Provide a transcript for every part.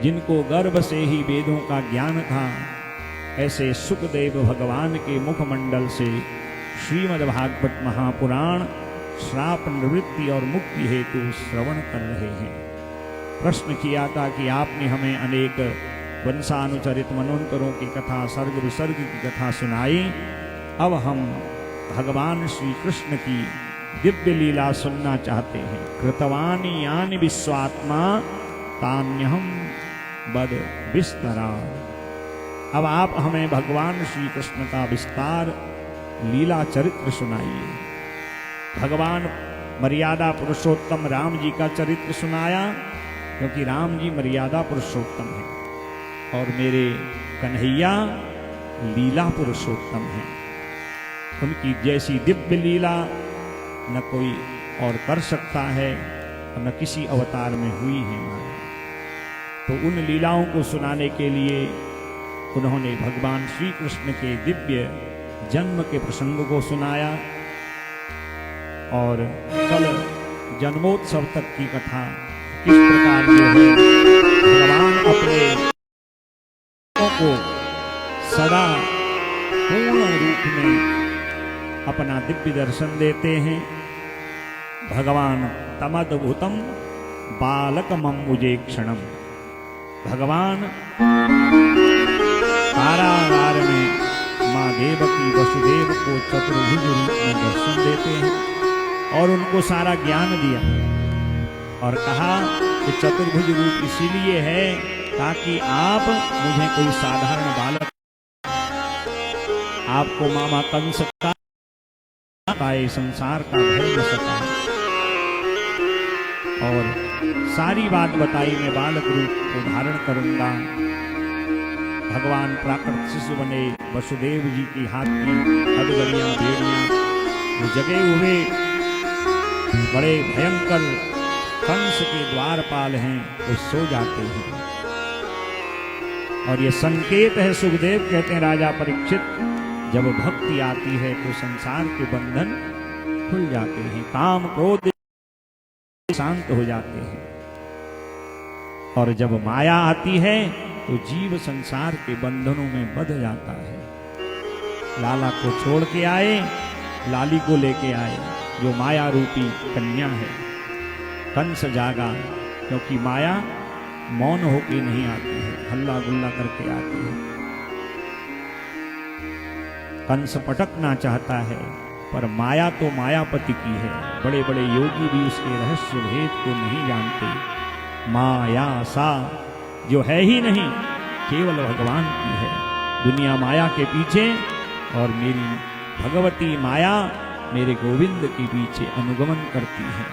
जिनको गर्भ से ही वेदों का ज्ञान था, ऐसे सुखदेव भगवान के मुखमंडल से श्रीमद्भागवत महापुराण श्राप निवृत्ति और मुक्ति हेतु श्रवण कर रहे हैं। प्रश्न किया था कि आपने हमें अनेक वंशानुचरित मनोन्तरों की कथा, सर्ग विसर्ग की कथा सुनाई। अब हम भगवान श्री कृष्ण की दिव्य लीला सुनना चाहते हैं। कृतवानि यानि विश्वात्मा तान्यहम बद विस्तरा। अब आप हमें भगवान श्री कृष्ण का विस्तार लीला चरित्र सुनाइए। भगवान मर्यादा पुरुषोत्तम राम जी का चरित्र सुनाया, क्योंकि राम जी मर्यादा पुरुषोत्तम है और मेरे कन्हैया लीला पुरुषोत्तम है। उनकी जैसी दिव्य लीला न कोई और कर सकता है और न किसी अवतार में हुई है हमारे। तो उन लीलाओं को सुनाने के लिए उन्होंने भगवान श्री कृष्ण के दिव्य जन्म के प्रसंग को सुनाया और कल जन्मोत्सव तक की कथा किस प्रकार जो है भगवान अपने को सदा पूर्ण रूप में अपना दिव्य दर्शन देते हैं। भगवान तमद्भुतम बालकमम्बुजे क्षणम। भगवान कारागार में माँ देवकी वसुदेव को चतुर्भुज रूप में दर्शन देते हैं और उनको सारा ज्ञान दिया और कहा कि चतुर्भुज रूप इसीलिए है ताकि आप मुझे कोई साधारण बालक, आपको मामा कंस का संसार का भय न सका। और सारी बात बताई, मैं बालक रूप को धारण करूंगा। भगवान प्राकृत शिशु बने, वसुदेव जी की हाथ की अधगड़ियां भेड़ियां वो जगे हुए बड़े भयंकर कंस के द्वारपाल हैं, वो सो जाते हैं। और ये संकेत है, सुखदेव कहते हैं राजा परीक्षित, जब भक्ति आती है तो संसार के बंधन खुल जाते हैं, काम क्रोध शांत हो जाते हैं। और जब माया आती है तो जीव संसार के बंधनों में बंध जाता है। लाला को छोड़ के आए, लाली को लेके आए, जो माया रूपी कन्या है। कंस जागा, क्योंकि माया मौन होके नहीं आती है, हल्ला गुल्ला करके आती है। कंस पटकना चाहता है, पर माया तो मायापति की है। बड़े बड़े योगी भी उसके रहस्य भेद को नहीं जानते। माया सा जो है ही नहीं, केवल भगवान की है। दुनिया माया के पीछे और मेरी भगवती माया मेरे गोविंद के पीछे अनुगमन करती है।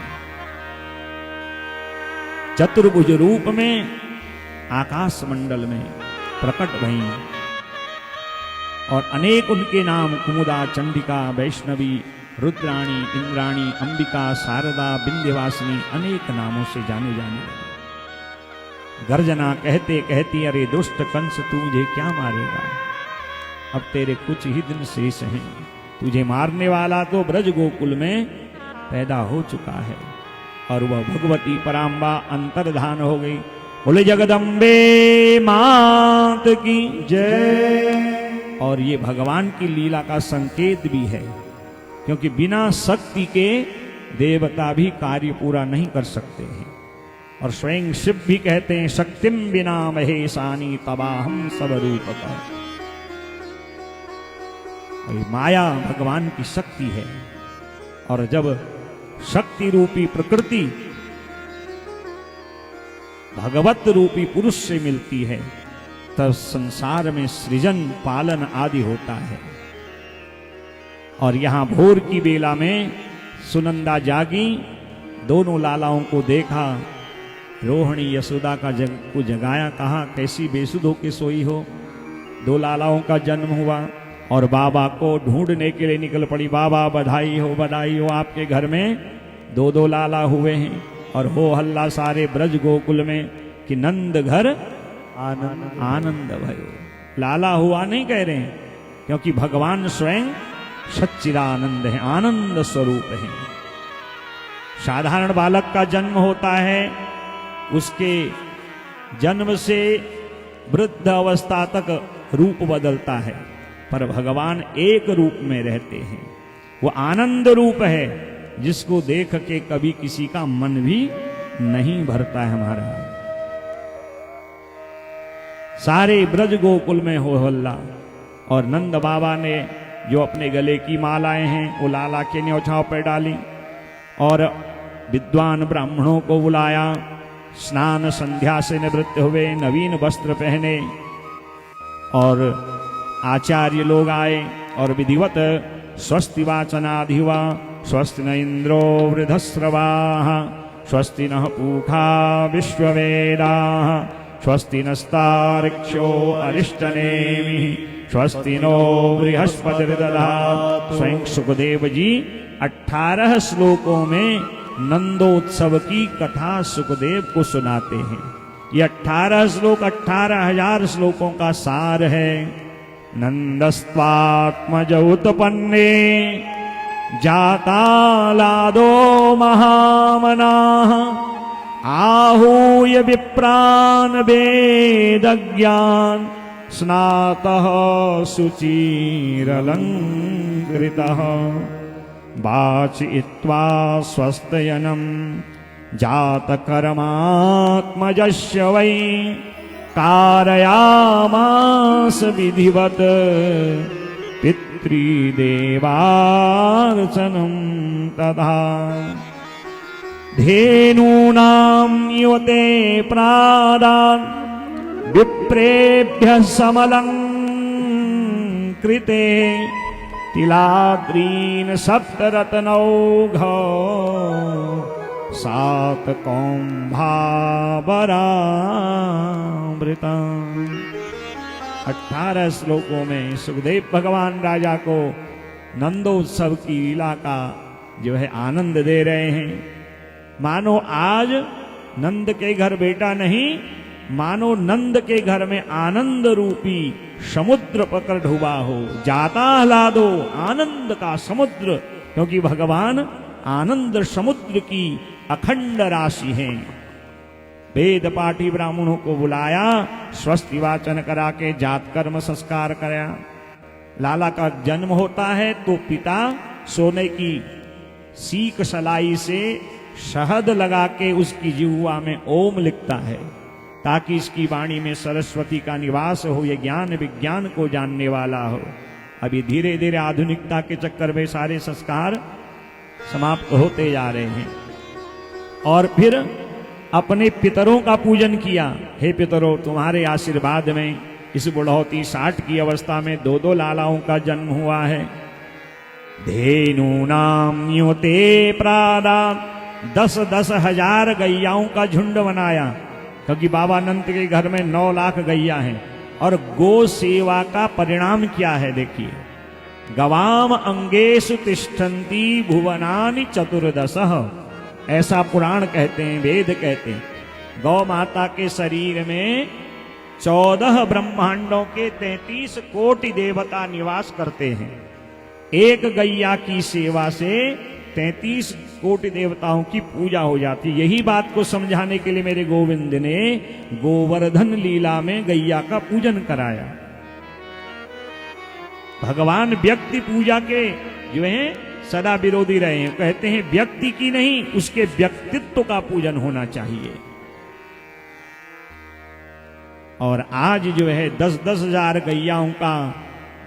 चतुर्भुज रूप में आकाश मंडल में प्रकट भई और अनेक उनके नाम कुमुदा, चंडिका, वैष्णवी, रुद्राणी, इंद्राणी, अंबिका, शारदा, विंध्यवासिनी अनेक नामों से जाने लगे। गर्जना कहते कहती, अरे दुष्ट कंस तू मुझे क्या मारेगा, अब तेरे कुछ ही दिन शेष हैं। तुझे मारने वाला तो ब्रज गोकुल में पैदा हो चुका है। और वह भगवती पराम्बा अंतर्धान हो गई। बोले जगदम्बे मात की जय। और ये भगवान की लीला का संकेत भी है, क्योंकि बिना शक्ति के देवता भी कार्य पूरा नहीं कर सकते हैं। और स्वयं शिव भी कहते हैं, शक्तिम बिना महेशानी तबाहम सब रूपता। माया भगवान की शक्ति है, और जब शक्ति रूपी प्रकृति भगवत रूपी पुरुष से मिलती है, तब संसार में सृजन पालन आदि होता है। और यहां भोर की बेला में सुनंदा जागी, दोनों लालाओं को देखा। रोहिणी यशोदा को जगाया, कहा कैसी बेसुध होके सोई हो। दो लालाओं का जन्म हुआ और बाबा को ढूंढने के लिए निकल पड़ी। बाबा बधाई हो आपके घर में दो दो लाला हुए हैं। और हो हल्ला सारे ब्रज गोकुल में कि नंद घर आनंद भयो। लाला हुआ नहीं कह रहे हैं, क्योंकि भगवान स्वयं सच्चिदानंद है, आनंद स्वरूप है। साधारण बालक का जन्म होता है, उसके जन्म से वृद्ध अवस्था तक रूप बदलता है, पर भगवान एक रूप में रहते हैं। वो आनंद रूप है जिसको देख के कभी किसी का मन भी नहीं भरता है। हमारा सारे ब्रज गोकुल में हो हल्ला, और नंद बाबा ने जो अपने गले की मालाएं हैं वो लाला के न्योछाव पर डाली, और विद्वान ब्राह्मणों को बुलाया, स्नान संध्या से निवृत्त हुए, नवीन वस्त्र पहने, और आचार्य लोग आए और विधिवत स्वस्ति वाचनादि हुआ। स्वस्ति न इंद्रो वृद्धस्रवाः स्वस्ति नः पूषा विश्ववेदाः स्वस्ति नस्तार्क्ष्यो अरिष्टनेमिः स्वस्ति नो बृहस्पतिर्दधातु। स्वयं सुखदेव जी 18 श्लोकों में नंदोत्सव की कथा सुखदेव को सुनाते हैं। ये 18 श्लोक 18,000 श्लोकों का सार है। नंदस्त्वात्मज उत्पन्ने जातालादो महामनाः आहूय विप्रान् वेदज्ञान् स्नातः शुचिरलङ्कृतः वाचयित्वा स्वस्तयनं जातकर्मात्मजस्य वै कारयामास विधिवत पितृदेवार्चनं तथा। धेनूनां युवते प्रादान् विप्रेभ्यः समलङ्कृते तिलाद्रीन् सप्तरत्नौघौ सातकौम्भावरामृता। 18 श्लोकों में सुखदेव भगवान राजा को नंदोत्सव की लीला का जो है आनंद दे रहे हैं। मानो आज नंद के घर बेटा नहीं, मानो नंद के घर में आनंद रूपी समुद्र पकड़ डूबा हो। जाता हलादो, आनंद का समुद्र, क्योंकि भगवान आनंद समुद्र की अखंड राशि है। वेद पाठी ब्राह्मणों को बुलाया, स्वस्ति वाचन करा के जात कर्म संस्कार कराया। लाला का जन्म होता है तो पिता सोने की सीक सलाई से शहद लगा के उसकी जिह्वा में ओम लिखता है, ताकि इसकी वाणी में सरस्वती का निवास हो, ये ज्ञान विज्ञान को जानने वाला हो। अभी धीरे धीरे आधुनिकता के चक्कर में सारे संस्कार समाप्त होते जा रहे हैं। और फिर अपने पितरों का पूजन किया। हे पितरों, तुम्हारे आशीर्वाद में इस बुढ़ौती 60 की अवस्था में 2-2 लालाओं का जन्म हुआ है। धेनूनां युते प्रादान् 10-10 हजार गैयाओं का झुंड बनाया, क्योंकि बाबा अनंत के घर में 9 लाख गैया हैं। और गो सेवा का परिणाम क्या है देखिए। गवाम अंगेषु तिष्ठन्ति भुवनानि चतुर्दशः, ऐसा पुराण कहते हैं, वेद कहते हैं। गौ माता के शरीर में 14 ब्रह्मांडों के 33 कोटि देवता निवास करते हैं। एक गैया की सेवा से 33 कोटि देवताओं की पूजा हो जाती। यही बात को समझाने के लिए मेरे गोविंद ने गोवर्धन लीला में गैया का पूजन कराया। भगवान व्यक्ति पूजा के जो है सदा विरोधी रहे हैं। कहते हैं व्यक्ति की नहीं, उसके व्यक्तित्व का पूजन होना चाहिए। और आज जो है 10-10 हजार गैयाओं का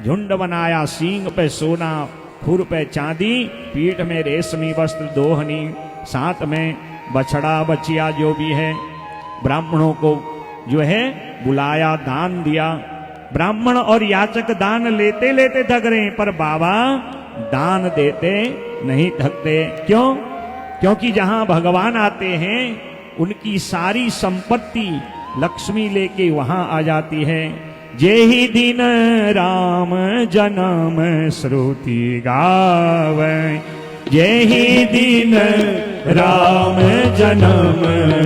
झुंड बनाया। सींग पे सोना, खुर पे चांदी, पीठ में रेशमी वस्त्र, दोहनी, साथ में बछड़ा बचिया जो भी है। ब्राह्मणों को जो है बुलाया, दान दिया। ब्राह्मण और याचक दान लेते लेते थक रहे हैं, पर बाबा दान देते नहीं थकते। क्यों? क्योंकि जहां भगवान आते हैं उनकी सारी संपत्ति लक्ष्मी लेके वहां आ जाती है। जेहि दिन राम जन्म श्रुति गावे, जेहि दिन राम जन्म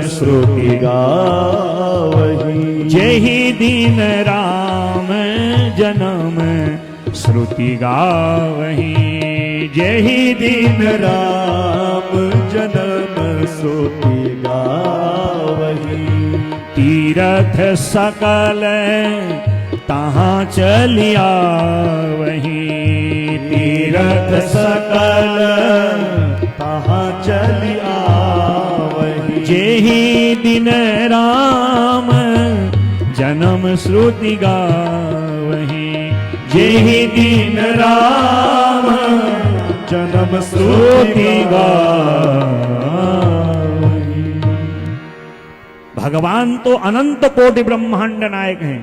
श्रुति गावहि, जेहि दिन राम जन्म श्रुति गावहि, जेहि दिन राम जन्म श्रुति गावहि। तीरथ सकल तहाँ चलिया वहीं, तीरथ सकल तहाँ चलिया वहीं। जेहि दिन राम जन्म श्रुति गावहीं, जेहि दिन राम जन्म श्रुति गावहीं। भगवान तो अनंत कोटि ब्रह्मांड नायक हैं।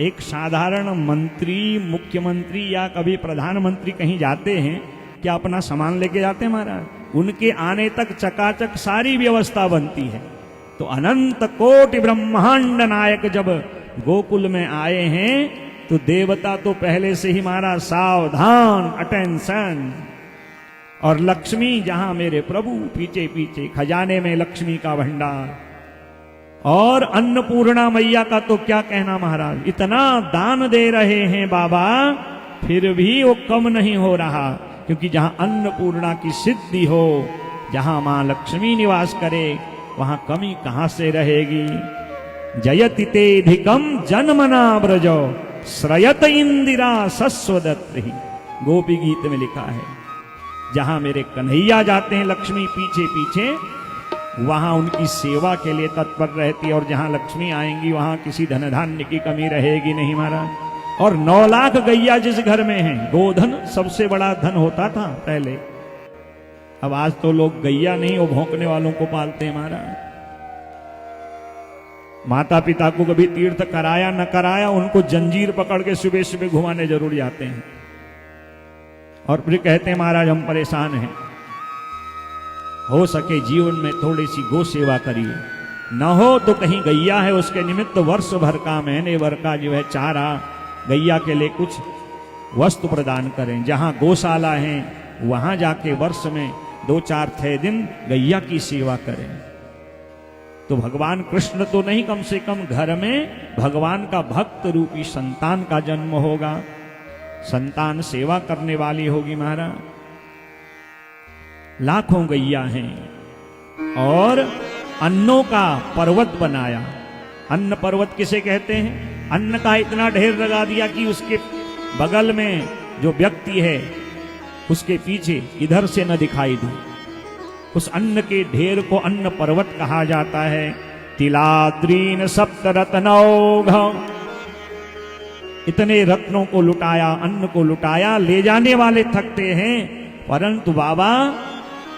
एक साधारण मंत्री, मुख्यमंत्री या कभी प्रधानमंत्री कहीं जाते हैं, क्या अपना सामान लेके जाते हैं महाराज? उनके आने तक चकाचक सारी व्यवस्था बनती है। तो अनंत कोटि ब्रह्मांड नायक जब गोकुल में आए हैं तो देवता तो पहले से ही महाराज सावधान, अटेंशन। और लक्ष्मी जहां मेरे प्रभु, पीछे पीछे खजाने में लक्ष्मी का भंडार। और अन्नपूर्णा मैया का तो क्या कहना महाराज, इतना दान दे रहे हैं बाबा, फिर भी वो कम नहीं हो रहा। क्योंकि जहां अन्नपूर्णा की सिद्धि हो, जहां मां लक्ष्मी निवास करे, वहां कमी कहां से रहेगी। जयति तेधिकम जन्मना ब्रजो श्रयत इंदिरा सस्वदत्त ही, गोपी गीत में लिखा है। जहां मेरे कन्हैया जाते हैं लक्ष्मी पीछे पीछे, वहां उनकी सेवा के लिए तत्पर रहती है। और जहां लक्ष्मी आएंगी वहां किसी धन धान्य की कमी रहेगी नहीं महाराज। और 9 लाख गैया जिस घर में है, गोधन सबसे बड़ा धन होता था पहले। अब आज तो लोग गैया नहीं, वो भौंकने वालों को पालते हैं महाराज। माता पिता को कभी तीर्थ कराया न कराया, उनको जंजीर पकड़ के सुबह सुबह घुमाने जरूर जाते हैं। और फिर कहते हैं महाराज हम परेशान हैं, हो सके जीवन में थोड़ी सी गो सेवा करिए, न हो तो कहीं गैया है उसके निमित्त वर्ष भर का, महीने भर का जो है चारा, गैया के लिए कुछ वस्तु प्रदान करें। जहां गौशाला है वहां जाके वर्ष में 2-4 दिन गैया की सेवा करें। तो भगवान कृष्ण तो नहीं, कम से कम घर में भगवान का भक्त रूपी संतान का जन्म होगा, संतान सेवा करने वाली होगी महाराज। लाखों गैया हैं और अन्नों का पर्वत बनाया। अन्न पर्वत किसे कहते हैं? अन्न का इतना ढेर लगा दिया कि उसके बगल में जो व्यक्ति है उसके पीछे इधर से न दिखाई दे। उस अन्न के ढेर को अन्न पर्वत कहा जाता है। तिलाद्रीन सप्तरत्नौघ, इतने रत्नों को लुटाया, अन्न को लुटाया। ले जाने वाले थकते हैं परंतु बाबा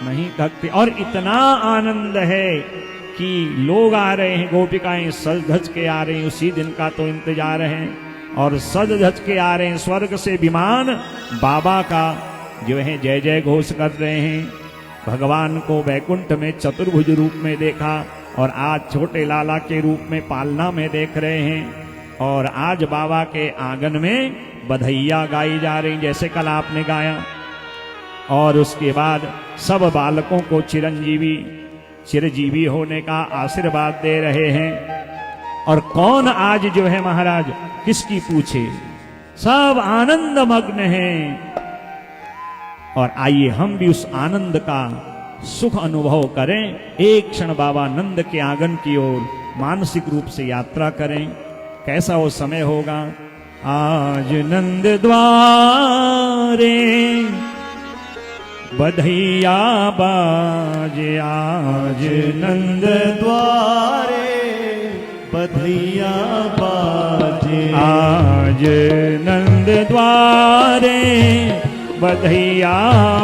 नहीं थकते। और इतना आनंद है कि लोग आ रहे हैं, गोपिकाएं सज धज के आ रही हैं, उसी दिन का तो इंतजार है। और सज धज के आ रहे हैं, स्वर्ग से विमान बाबा का जो है जय जय घोष कर रहे हैं। भगवान को वैकुंठ में चतुर्भुज रूप में देखा और आज छोटे लाला के रूप में पालना में देख रहे हैं। और आज बाबा के आंगन में बधैया गाई जा रही जैसे कल आपने गाया। और उसके बाद सब बालकों को चिरजीवी होने का आशीर्वाद दे रहे हैं। और कौन आज जो है महाराज किसकी पूछे, सब आनंद मग्न हैं। और आइए हम भी उस आनंद का सुख अनुभव करें। एक क्षण बाबा नंद के आंगन की ओर मानसिक रूप से यात्रा करें। कैसा वो समय होगा। आज नंद द्वारे बधैया बाजे, आज नंद द्वारे बधैया बाजे, आज नंद द्वारे बधैया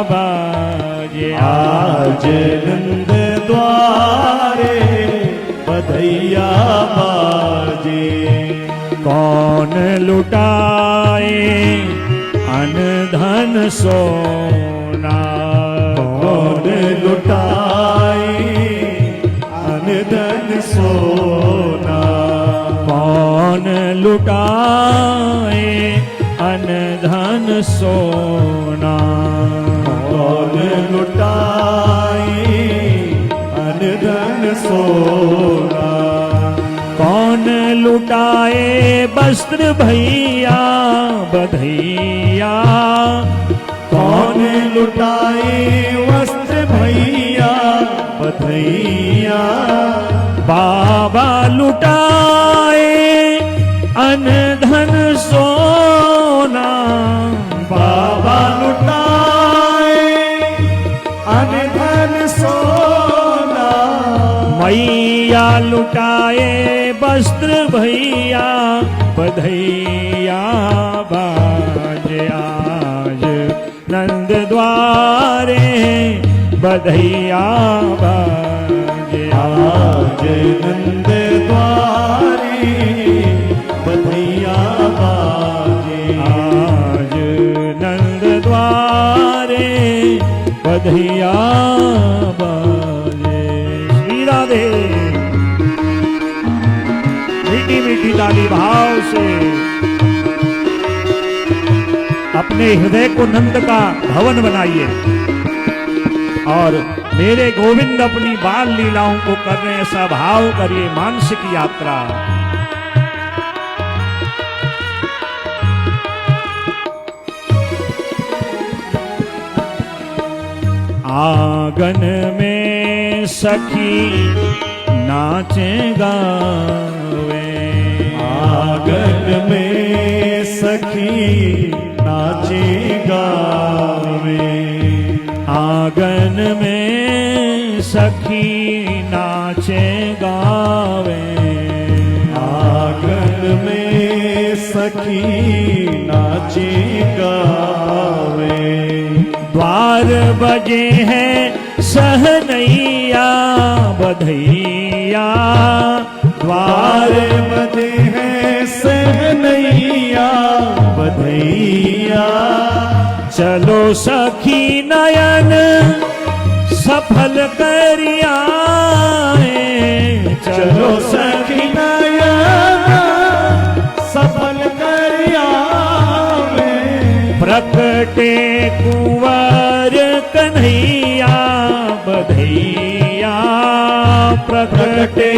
बाजे, आज नंद द्वारे बधैया बाजे। कौन लुटाए अन धन सोना, कौन लुटाए अन धन सोना, कौन लुटाए अन धन सोना, कौन लुटाए अन धन सोना, कौन लुटाए वस्त्र भैया बधैया, कौन लुटाए वस्त्र भैया बधैया, बाबा लुटाए अन धन सोना, बाबा लुटाए अन धन सोना, मैया लुटाए वस्त्र भैया, बधैया बाज आज नंद द्वारे, बधैया बाज आज नंद द्वारे, बधैया बाजे, आज नंद द्वारे, बधैया बाजे। श्री राधे। मीठी मीठी ताली भाव से अपने हृदय को नंद का भवन बनाइए और मेरे गोविंद अपनी बाल लीलाओं को कर रहे हैं, ऐसा भाव करिए। मानसिक यात्रा। आंगन में सखी नाचे गावे, आंगन में सखी नाचे गावे, आंगन में सखी नाचे गावे, आंगन में सखी नाचे गावे, द्वार बजे हैं सहनैया, बधैया द्वार बजे हैं सहनैया, बधैया, चलो सखी नयन सफल करिया, चलो सखी नयन सफल करिया, प्रकटे कुंवर कन्हैया, बधैया प्रकटे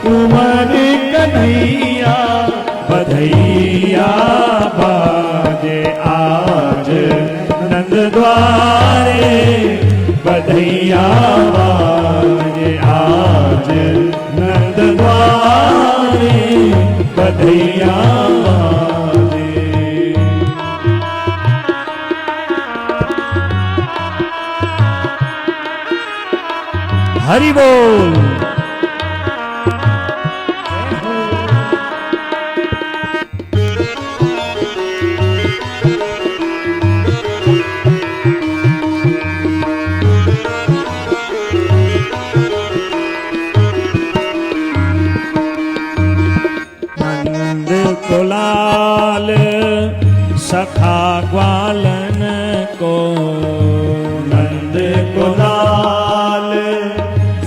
कुंवर कन्हैया, बधैया बाजे आज नंद द्वारे, बधैया बाजे आज नंद द्वारे, बधैया बाजे। हरि बोल। नंद को लाल सखा ग्वालन को, नंद को लाल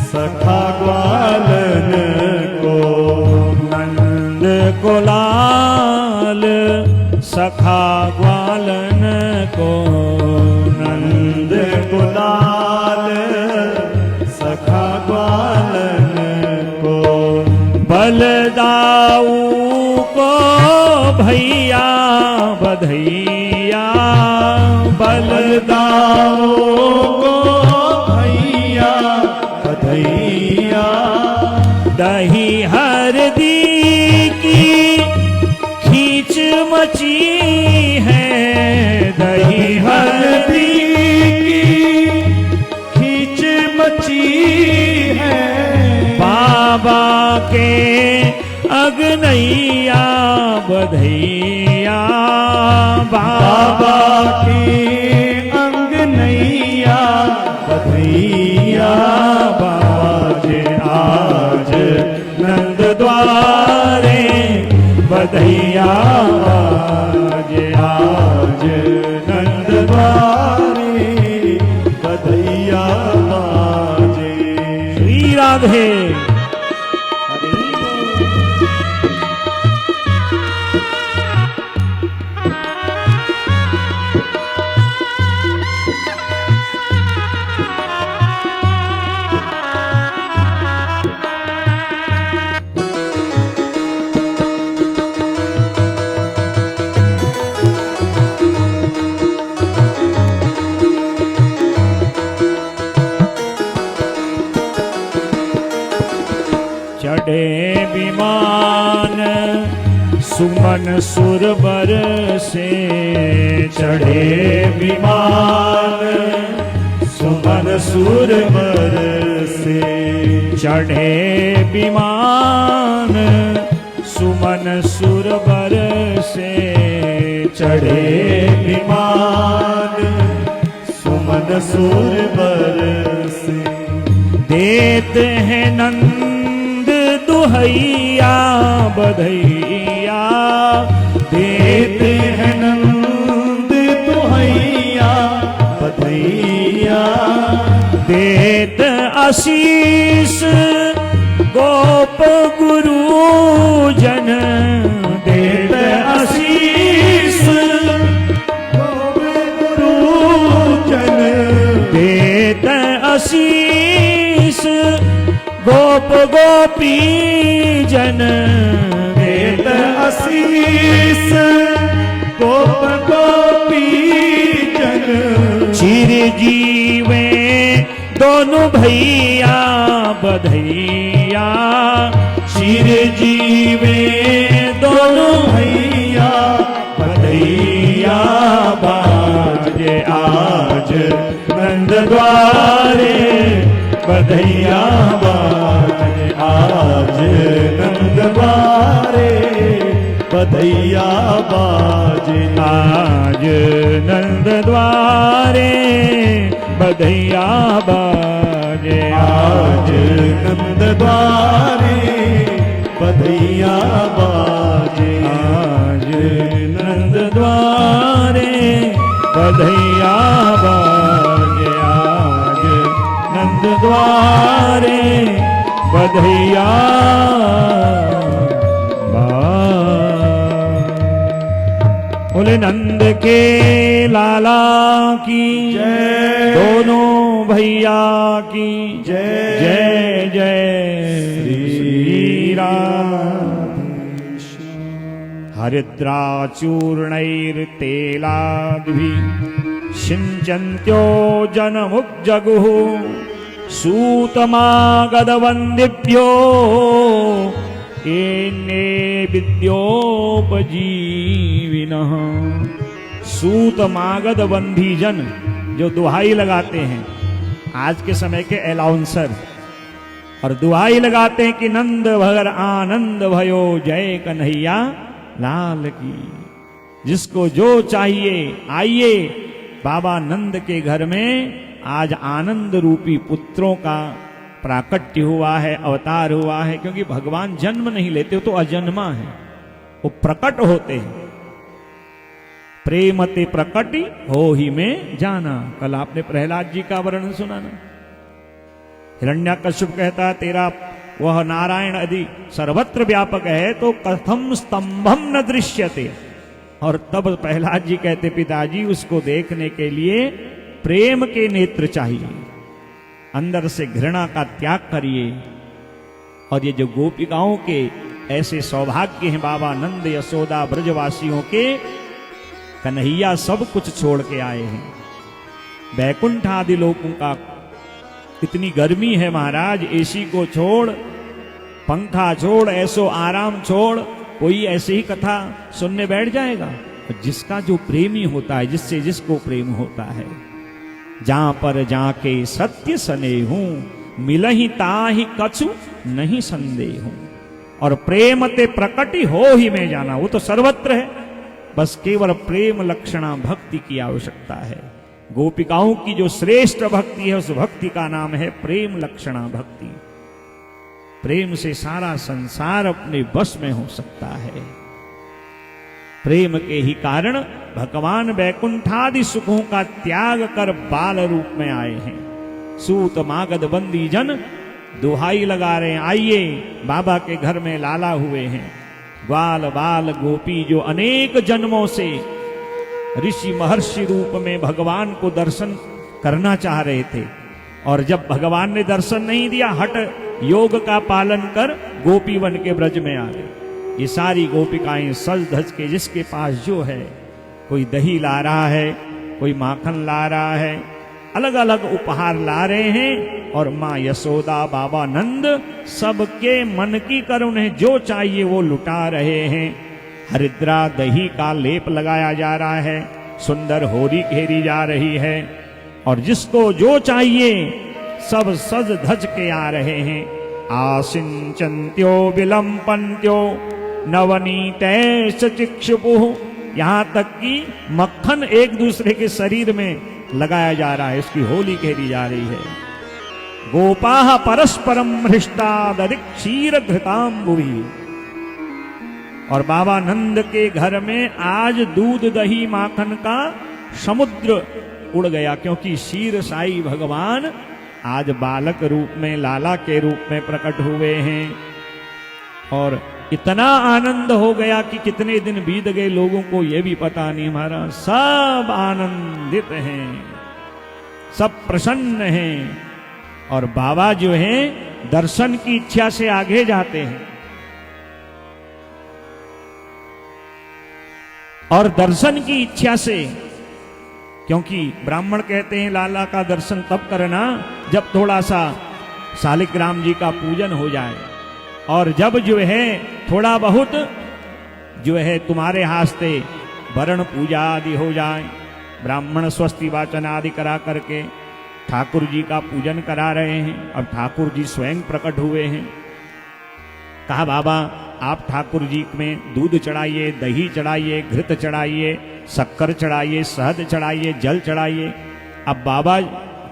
सखा ग्वालन को, नंद को लाल सखा ग्वालन को, नंद को लाल सखा ग्वालन को, बलदाऊ को भैया, बधैया बलदाऊ को भैया, बधैया, दही हरदी की खींच मची है, दही हरदी की खींच मची है, बाबा के अगनैया, बधैया बाबा की अंगनैया, बधैया बाजे आज नंद द्वारे, बधैया बाजे आज नंद द्वारे, बधैया बाजे। श्री राधे। चढ़े विमान सुमन सुरबर से, चढ़े विमान सुमन सुरबर से, चढ़े विमान सुमन सुरबर से, चढ़े विमान सुमन सुरबर से। देते हैं नंद दुहैया बधैया, देते हैं नंद दुहैया बधैया, देत आशीष गोप गुरु जन, देत आशीष गोप गुरु जन, देत आशीष गोप गोपी जन, देत आशीष गोप गोपी जन। चिरजीवे दोनों भैया बधैया, चिरजीवे दोनों भैया बधैया, बाजे आज नंद द्वारे बधैया, बाजे आज नंद द्वारे बधैया, बाजे आज नंद द्वारे बधैया बाजे, आज नंद द्वारे बधैया बाजे, आज नंद द्वारे बधैया बाजे, आज नंद द्वारे बधैया बोले नंद के लाला की जय, दोनों भैया की जय, जय जय श्री राम। हरिद्राचूर्णैर्तेलाद्भिः सिञ्चन्त्यो जनमुग्जगुः सूतमागधवन्दिभ्यो एन्ने विद्योपजीविनः। सूतमागध बंधी जन जो दुहाई लगाते हैं, आज के समय के अलाउंसर, और दुहाई लगाते हैं कि नंद भगर आनंद भयो जय कन्हैया लाल की। जिसको जो चाहिए आइए, बाबा नंद के घर में आज आनंद रूपी पुत्रों का प्राकट्य हुआ है, अवतार हुआ है। क्योंकि भगवान जन्म नहीं लेते, तो अजन्मा है, वो प्रकट होते हैं। प्रेमते प्रकटि हो ही में जाना। कल आपने प्रहलाद जी का वर्णन सुना ना। हिरण्यकश्यप कहता है तेरा वह नारायण यदि सर्वत्र व्यापक है तो कथम स्तंभम न दृश्यते। और तब प्रहलाद जी कहते पिताजी उसको देखने के लिए प्रेम के नेत्र चाहिए, अंदर से घृणा का त्याग करिए। और ये जो गोपिकाओं के ऐसे सौभाग्य हैं बाबा नंद यशोदा ब्रजवासियों के, कन्हैया सब कुछ छोड़ के आए हैं। बैकुंठ आदि लोगों का इतनी गर्मी है महाराज, एसी को छोड़, पंखा छोड़, ऐसो आराम छोड़, कोई ऐसे ही कथा सुनने बैठ जाएगा। जिसका जो प्रेमी होता है, जिससे जिसको प्रेम होता है, जहां पर जाके सत्य सने हूं मिलहि ताहि कछु नहीं संदेह हूं। और प्रेम ते प्रकटि हो ही में जाना, वो तो सर्वत्र है। बस केवल प्रेम लक्षणा भक्ति की आवश्यकता है। गोपिकाओं की जो श्रेष्ठ भक्ति है उस भक्ति का नाम है प्रेम लक्षणा भक्ति। प्रेम से सारा संसार अपने बस में हो सकता है। प्रेम के ही कारण भगवान वैकुंठादि सुखों का त्याग कर बाल रूप में आए हैं। सूत मागध बंदी जन दुहाई लगा रहे हैं, आइए बाबा के घर में लाला हुए हैं। ग्वाल बाल गोपी जो अनेक जन्मों से ऋषि महर्षि रूप में भगवान को दर्शन करना चाह रहे थे, और जब भगवान ने दर्शन नहीं दिया, हट योग का पालन कर गोपी बन के ब्रज में आ गए। ये सारी गोपिकाएं सज धज के जिसके पास जो है, कोई दही ला रहा है, कोई माखन ला रहा है, अलग अलग उपहार ला रहे हैं। और माँ यशोदा बाबा नंद सबके मन की कर उन्हें जो चाहिए वो लुटा रहे हैं। हरिद्रा दही का लेप लगाया जा रहा है, सुंदर होरी घेरी जा रही है और जिसको जो चाहिए सब सज धज के आ रहे हैं। आसिंचन्त्यो विलंपन्त्यो नवनीतैश्च चिक्षुपुः, यहाँ तक कि मक्खन एक दूसरे के शरीर में लगाया जा रहा है, इसकी होली खेली जा रही है। गोपाः परस्परम हृष्टा दधिक क्षीर घृताम्बुभि, और बाबा नंद के घर में आज दूध दही माखन का समुद्र उड़ गया, क्योंकि क्षीर साई भगवान आज बालक रूप में लाला के रूप में प्रकट हुए हैं। और इतना आनंद हो गया कि कितने दिन बीत गए लोगों को यह भी पता नहीं। हमारा सब आनंदित हैं, सब प्रसन्न हैं, और बाबा जो हैं दर्शन की इच्छा से आगे जाते हैं। और दर्शन की इच्छा से, क्योंकि ब्राह्मण कहते हैं लाला का दर्शन तब करना जब थोड़ा सा शालिग्राम जी का पूजन हो जाए, और जब जो है थोड़ा बहुत जो है तुम्हारे हास्ते वरण पूजा आदि हो जाए। ब्राह्मण स्वस्ति वाचन आदि करा करके ठाकुर जी का पूजन करा रहे हैं। अब ठाकुर जी स्वयं प्रकट हुए हैं। कहा बाबा आप ठाकुर जी में दूध चढ़ाइए, दही चढ़ाइए, घृत चढ़ाइए, शक्कर चढ़ाइए, शहद चढ़ाइए, जल चढ़ाइए। अब बाबा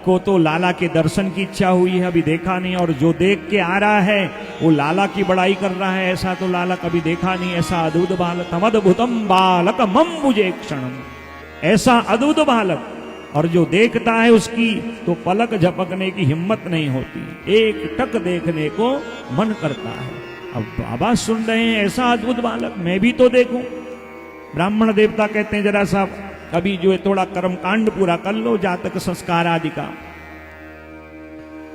को तो लाला के दर्शन की इच्छा हुई है, अभी देखा नहीं, और जो देख के आ रहा है वो लाला की बड़ाई कर रहा है, ऐसा तो लाला कभी देखा नहीं, ऐसा अद्भुत बालक, अद्भुतम बालक मम्बुजे क्षणम, ऐसा अद्भुत बालक। और जो देखता है उसकी तो पलक झपकने की हिम्मत नहीं होती, एक टक देखने को मन करता है। अब बाबा सुन रहे हैं ऐसा अद्भुत बालक, मैं भी तो देखूं। ब्राह्मण देवता कहते हैं जरा सा कभी जो है थोड़ा कर्मकांड पूरा कर लो, जातक संस्कार आदि का।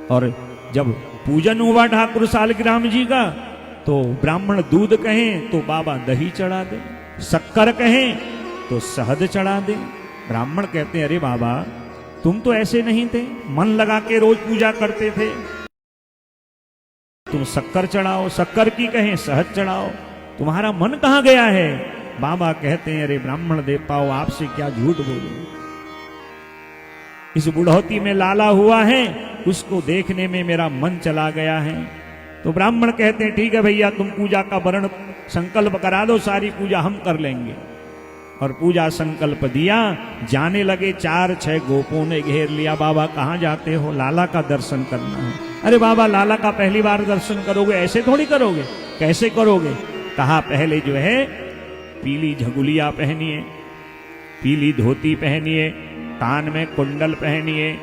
और जब पूजन हुआ ठाकुर शालिग्राम जी का, तो ब्राह्मण दूध कहें तो बाबा दही चढ़ा दे, शक्कर कहें तो शहद चढ़ा दे। ब्राह्मण कहते हैं अरे बाबा तुम तो ऐसे नहीं थे, मन लगा के रोज पूजा करते थे, तुम शक्कर चढ़ाओ, शक्कर की कहें शहद चढ़ाओ, तुम्हारा मन कहां गया है? बाबा कहते हैं अरे ब्राह्मण देवताओं आपसे क्या झूठ बोलूं, इस बुढ़ौती में लाला हुआ है, उसको देखने में मेरा मन चला गया है। तो ब्राह्मण कहते हैं ठीक है भैया तुम पूजा का वर्ण संकल्प करा दो, सारी पूजा हम कर लेंगे। और पूजा संकल्प दिया, जाने लगे। 4-6 गोपों ने घेर लिया। बाबा कहाँ जाते हो? लाला का दर्शन करना है। अरे बाबा लाला का पहली बार दर्शन करोगे, ऐसे थोड़ी करोगे, कैसे करोगे? कहा पहले जो है पीली झगुलिया पहनिए, पीली धोती पहनिए, कान में कुंडल पहनिए,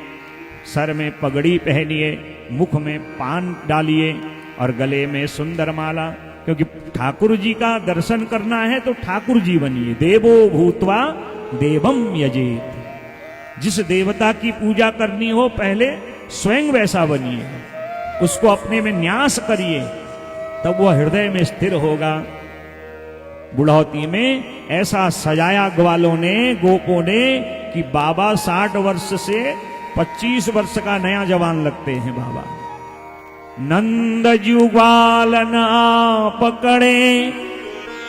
सर में पगड़ी पहनिए, मुख में पान डालिए और गले में सुंदर माला, क्योंकि ठाकुर जी का दर्शन करना है तो ठाकुर जी बनिए। देवो भूत्वा देवम यजेत, जिस देवता की पूजा करनी हो पहले स्वयं वैसा बनिए, उसको अपने में न्यास करिए, तब वह हृदय में स्थिर होगा। बुढ़ौती में ऐसा सजाया ग्वालों ने, गोपों ने, कि बाबा 60 वर्ष से 25 वर्ष का नया जवान लगते हैं बाबा। नंद जुग्वाल ना पकड़े,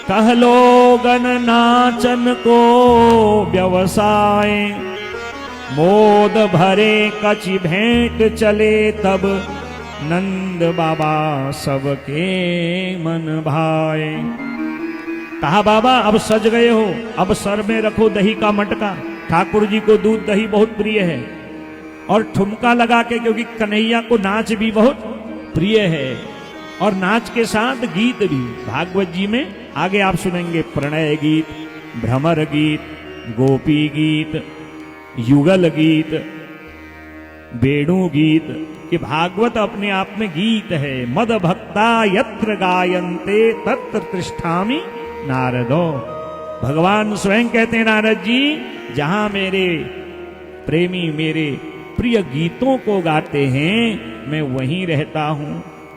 कहलो गन नाचन को व्यवसाय, मोद भरे कछि भेंट चले, तब नंद बाबा सबके मन भाए। कहा बाबा अब सज गए हो, अब सर में रखो दही का मटका, ठाकुर जी को दूध दही बहुत प्रिय है, और ठुमका लगा के, क्योंकि कन्हैया को नाच भी बहुत प्रिय है, और नाच के साथ गीत भी। भागवत जी में आगे आप सुनेंगे प्रणय गीत, भ्रमर गीत, गोपी गीत, युगल गीत, वेणु गीत, कि भागवत अपने आप में गीत है। मद भक्ता यत्र गायन्ते तत्र तिष्ठामि नारदो, भगवान स्वयं कहते हैं नारद जी जहां मेरे प्रेमी मेरे प्रिय गीतों को गाते हैं मैं वहीं रहता हूं।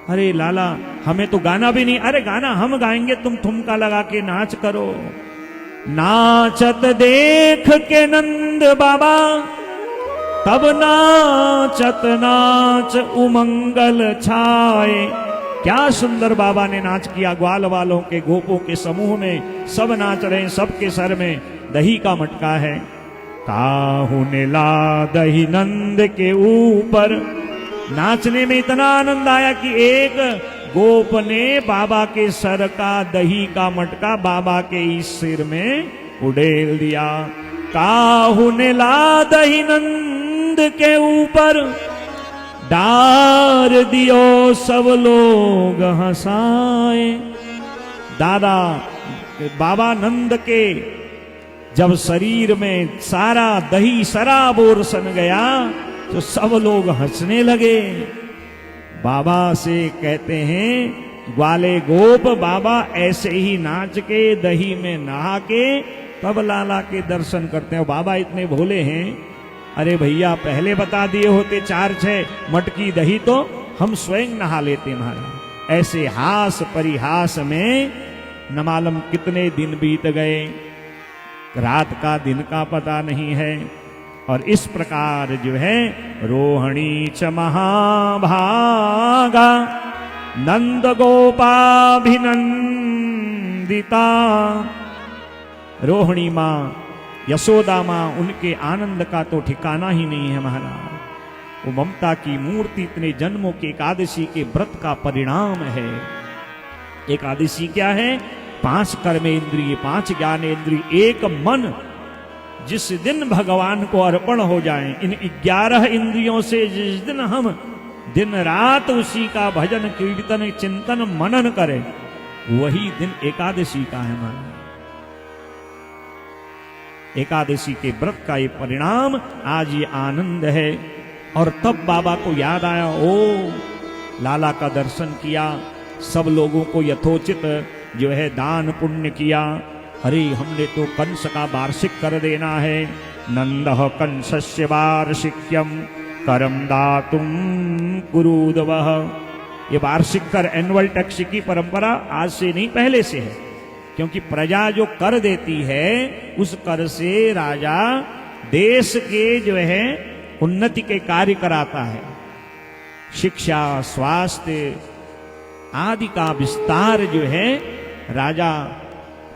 अरे लाला हमें तो गाना भी नहीं, अरे गाना हम गाएंगे, तुम ठुमका लगा के नाच करो। नाचत देख के नंद बाबा तब नाचत नाच उमंगल छाए। क्या सुंदर बाबा ने नाच किया। ग्वाल वालों के गोपों के समूह में सब नाच रहे हैं, सबके सर में दही का मटका है। काहू ने ला दही नंद के ऊपर। नाचने में इतना आनंद आया कि एक गोप ने बाबा के सर का दही का मटका बाबा के इस सिर में उड़ेल दिया। काहू ने ला दही नंद के ऊपर, डार दियो सब लोग हंसाए। दादा बाबा नंद के जब शरीर में सारा दही सराबोर सन गया तो सब लोग हंसने लगे। बाबा से कहते हैं ग्वाले गोप, बाबा ऐसे ही नाच के दही में नहा के तब लाला के दर्शन करते हैं। बाबा इतने भोले हैं, अरे भैया पहले बता दिए होते 4-6 मटकी दही तो हम स्वयं नहा लेते महाराज। ऐसे हास परिहास में न मालूम कितने दिन बीत गए, रात का दिन का पता नहीं है। और इस प्रकार जो है रोहिणी च महाभागा नंद गोपाभिनंदिता। रोहिणी माँ यशोदा माँ, उनके आनंद का तो ठिकाना ही नहीं है महाराज। वो ममता की मूर्ति इतने जन्मों के एकादशी के व्रत का परिणाम है। एकादशी क्या है? 5 कर्मेंद्रिय, 5 ज्ञानेंद्रिय, एक मन जिस दिन भगवान को अर्पण हो जाएं। इन 11 इंद्रियों से जिस दिन हम दिन रात उसी का भजन कीर्तन चिंतन मनन करें, वही दिन एकादशी का है महाराज। एकादशी के व्रत का ये परिणाम आज ये आनंद है। और तब बाबा को याद आया, ओ लाला का दर्शन किया, सब लोगों को यथोचित जो है दान पुण्य किया। अरे हमने तो कंस का वार्षिक कर देना है। नंदः कंसस्य वार्षिक्यम करम दातुम कुरुदवः। ये वार्षिक कर, एनुअल टैक्स की परंपरा आज से नहीं पहले से है, क्योंकि प्रजा जो कर देती है उस कर से राजा देश के जो है उन्नति के कार्य कराता है। शिक्षा, स्वास्थ्य आदि का विस्तार जो है राजा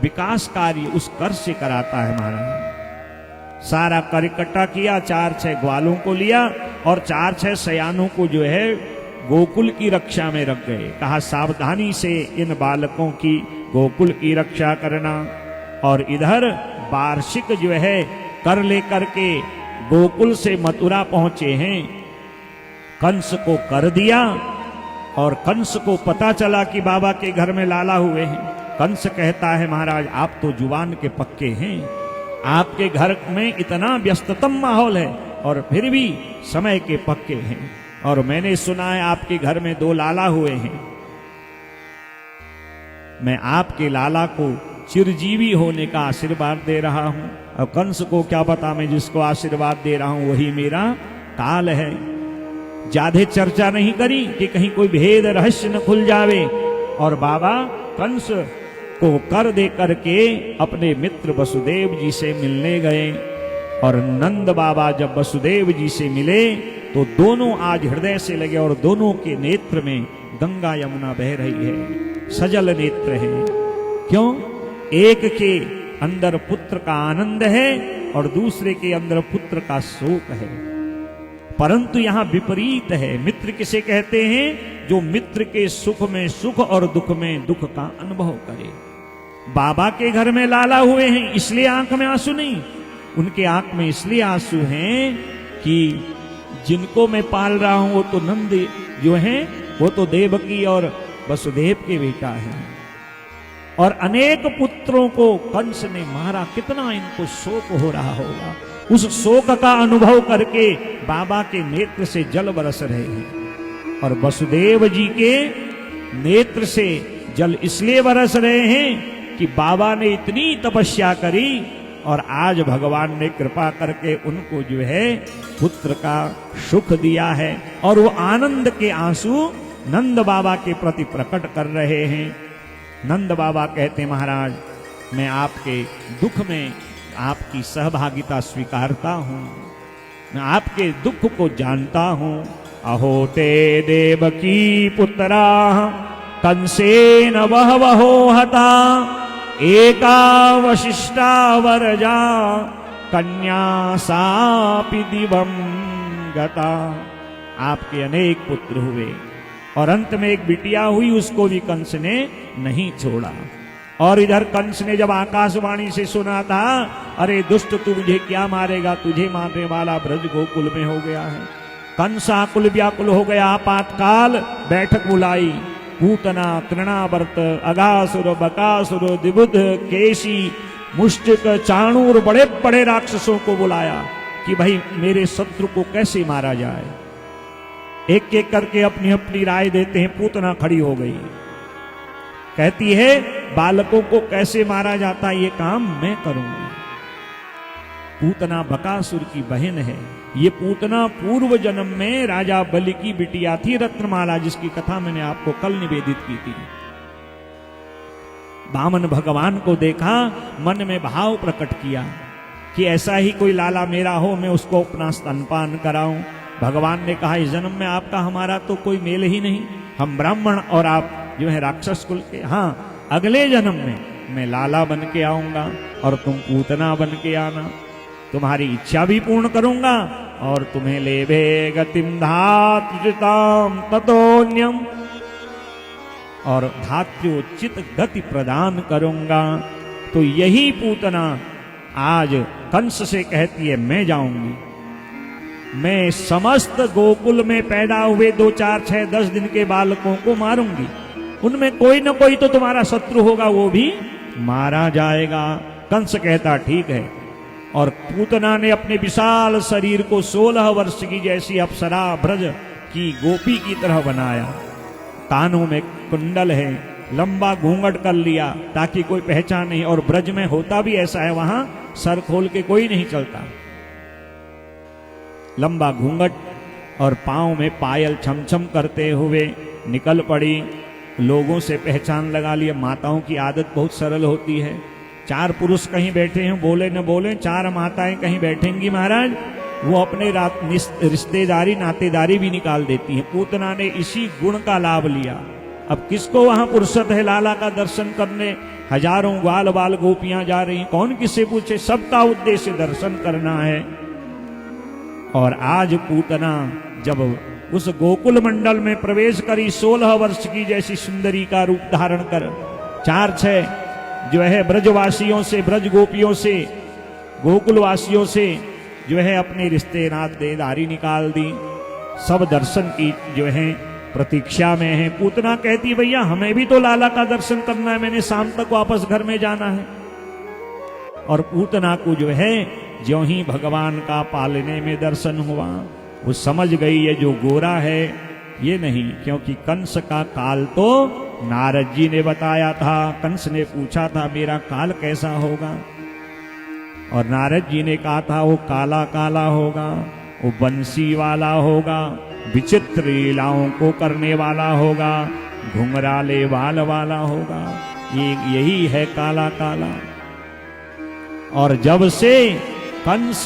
विकास कार्य उस कर से कराता है महाराज। सारा कर इकट्ठा किया, 4-6 ग्वालों को लिया और 4-6 सयानों को जो है गोकुल की रक्षा में रख गए। कहा सावधानी से इन बालकों की गोकुल की रक्षा करना। और इधर वार्षिक जो है कर लेकर के गोकुल से मथुरा पहुंचे हैं। कंस को कर दिया और कंस को पता चला कि बाबा के घर में लाला हुए हैं। कंस कहता है महाराज आप तो जुबान के पक्के हैं, आपके घर में इतना व्यस्ततम माहौल है और फिर भी समय के पक्के हैं। और मैंने सुना है आपके घर में 2 लाला हुए हैं। मैं आपके लाला को चिरजीवी होने का आशीर्वाद दे रहा हूं। और कंस को क्या पता, मैं जिसको आशीर्वाद दे रहा हूं वही मेरा काल है। ज्यादा चर्चा नहीं करी कि कहीं कोई भेद रहस्य न खुल जावे। और बाबा कंस को कर दे करके अपने मित्र वसुदेव जी से मिलने गए। और नंद बाबा जब वसुदेव जी से मिले तो दोनों आज हृदय से लगे और दोनों के नेत्र में गंगा यमुना बह रही है, सजल नेत्र है। क्यों? एक के अंदर पुत्र का आनंद है और दूसरे के अंदर पुत्र का शोक है। परंतु यहां विपरीत है। मित्र किसे कहते हैं? जो मित्र के सुख में सुख और दुख में दुख का अनुभव करे। बाबा के घर में लाला हुए हैं इसलिए आंख में आंसू नहीं, उनके आंख में इसलिए आंसू हैं कि जिनको मैं पाल रहा हूं वो तो नंद जो हैं वो तो देवकी और वसुदेव के बेटा हैं। और अनेक पुत्रों को कंस ने मारा, कितना इनको शोक हो रहा होगा। उस शोक का अनुभव करके बाबा के नेत्र से जल बरस रहे हैं। और वसुदेव जी के नेत्र से जल इसलिए बरस रहे हैं कि बाबा ने इतनी तपस्या करी और आज भगवान ने कृपा करके उनको जो है पुत्र का सुख दिया है। और वो आनंद के आंसू नंद बाबा के प्रति प्रकट कर रहे हैं। नंद बाबा कहते महाराज मैं आपके दुख में आपकी सहभागिता स्वीकारता हूं। मैं आपके दुख को जानता हूं। अहो ते देवकी पुत्रा कंसेन बहवहो हता एका वशिष्ठा वरजा कन्या सापि दिवं गता। आपके अनेक पुत्र हुए और अंत में एक बिटिया हुई, उसको भी कंस ने नहीं छोड़ा। और इधर कंस ने जब आकाशवाणी से सुना था, अरे दुष्ट तू मुझे क्या मारेगा, तुझे मारने वाला ब्रज गोकुल में हो गया है। कंस आकुल व्याकुल हो गया। आपातकाल बैठक बुलाई। पूतना, तृणावर्त, अगासुर, बकासुर, दिबुध, केशी, मुष्टिक, चाणूर, बड़े बड़े राक्षसों को बुलाया कि भाई मेरे शत्रु को कैसे मारा जाए। एक एक करके अपनी अपनी राय देते हैं। पूतना खड़ी हो गई, कहती है बालकों को कैसे मारा जाता ये काम मैं करूंगी। पूतना बकासुर की बहन है। ये पूतना पूर्व जन्म में राजा बलि की बिटिया थी, रत्नमाला, जिसकी कथा मैंने आपको कल निवेदित की थी। वामन भगवान को देखा, मन में भाव प्रकट किया कि ऐसा ही कोई लाला मेरा हो, मैं उसको अपना स्तनपान कराऊं। भगवान ने कहा इस जन्म में आपका हमारा तो कोई मेल ही नहीं, हम ब्राह्मण और आप जो है राक्षस कुल के। हाँ, अगले जन्म में मैं लाला बन के आऊंगा और तुम पूतना बन के आना, तुम्हारी इच्छा भी पूर्ण करूंगा और तुम्हें लेभे गतिम धात्युताम ततोन्यम, और धात्योचित गति प्रदान करूंगा। तो यही पूतना आज कंस से कहती है मैं जाऊंगी, मैं समस्त गोकुल में पैदा हुए 2, 4, 6, 10 दिन के बालकों को मारूंगी, उनमें कोई न कोई तो तुम्हारा शत्रु होगा, वो भी मारा जाएगा। कंस कहता ठीक है। और पूतना ने अपने विशाल शरीर को 16 वर्ष की जैसी अप्सरा ब्रज की गोपी की तरह बनाया। कानों में कुंडल है, लंबा घूंघट कर लिया ताकि कोई पहचान नहीं। और ब्रज में होता भी ऐसा है, वहां सर खोल के कोई नहीं चलता। लंबा घूंघट और पांव में पायल छमछम करते हुए निकल पड़ी। लोगों से पहचान लगा लिया। माताओं की आदत बहुत सरल होती है। 4 पुरुष कहीं बैठे हैं, बोले न बोले, 4 माताएं कहीं बैठेंगी महाराज, वो अपने रिश्तेदारी नातेदारी भी निकाल देती हैं। पूतना ने इसी गुण का लाभ लिया। अब किसको वहां फुर्सत है लाला का दर्शन करने? हजारों ग्वाल बाल गोपियां जा रही, कौन किससे पूछे, सबका उद्देश्य दर्शन करना है। और आज पूतना जब उस गोकुल मंडल में प्रवेश करी, 16 वर्ष की जैसी सुंदरी का रूप धारण कर 4-6 जो है ब्रजवासियों से, ब्रज गोपियों से, गोकुल वासियों से जो है अपने रिश्ते नातेदारी निकाल दी। सब दर्शन की जो है प्रतीक्षा में है। पूतना कहती भैया हमें भी तो लाला का दर्शन करना है, मैंने शाम तक वापस घर में जाना है। और पूतना को जो है ज्यों ही भगवान का पालने में दर्शन हुआ, वो समझ गई ये जो गोरा है ये नहीं, क्योंकि कंस का काल तो नारद जी ने बताया था। कंस ने पूछा था मेरा काल कैसा होगा, और नारद जी ने कहा था वो काला काला होगा, वो बंसी वाला होगा, विचित्र लीलाओं को करने वाला होगा, घुंघराले बाल वाला होगा, ये यही है काला काला। और जब से कंस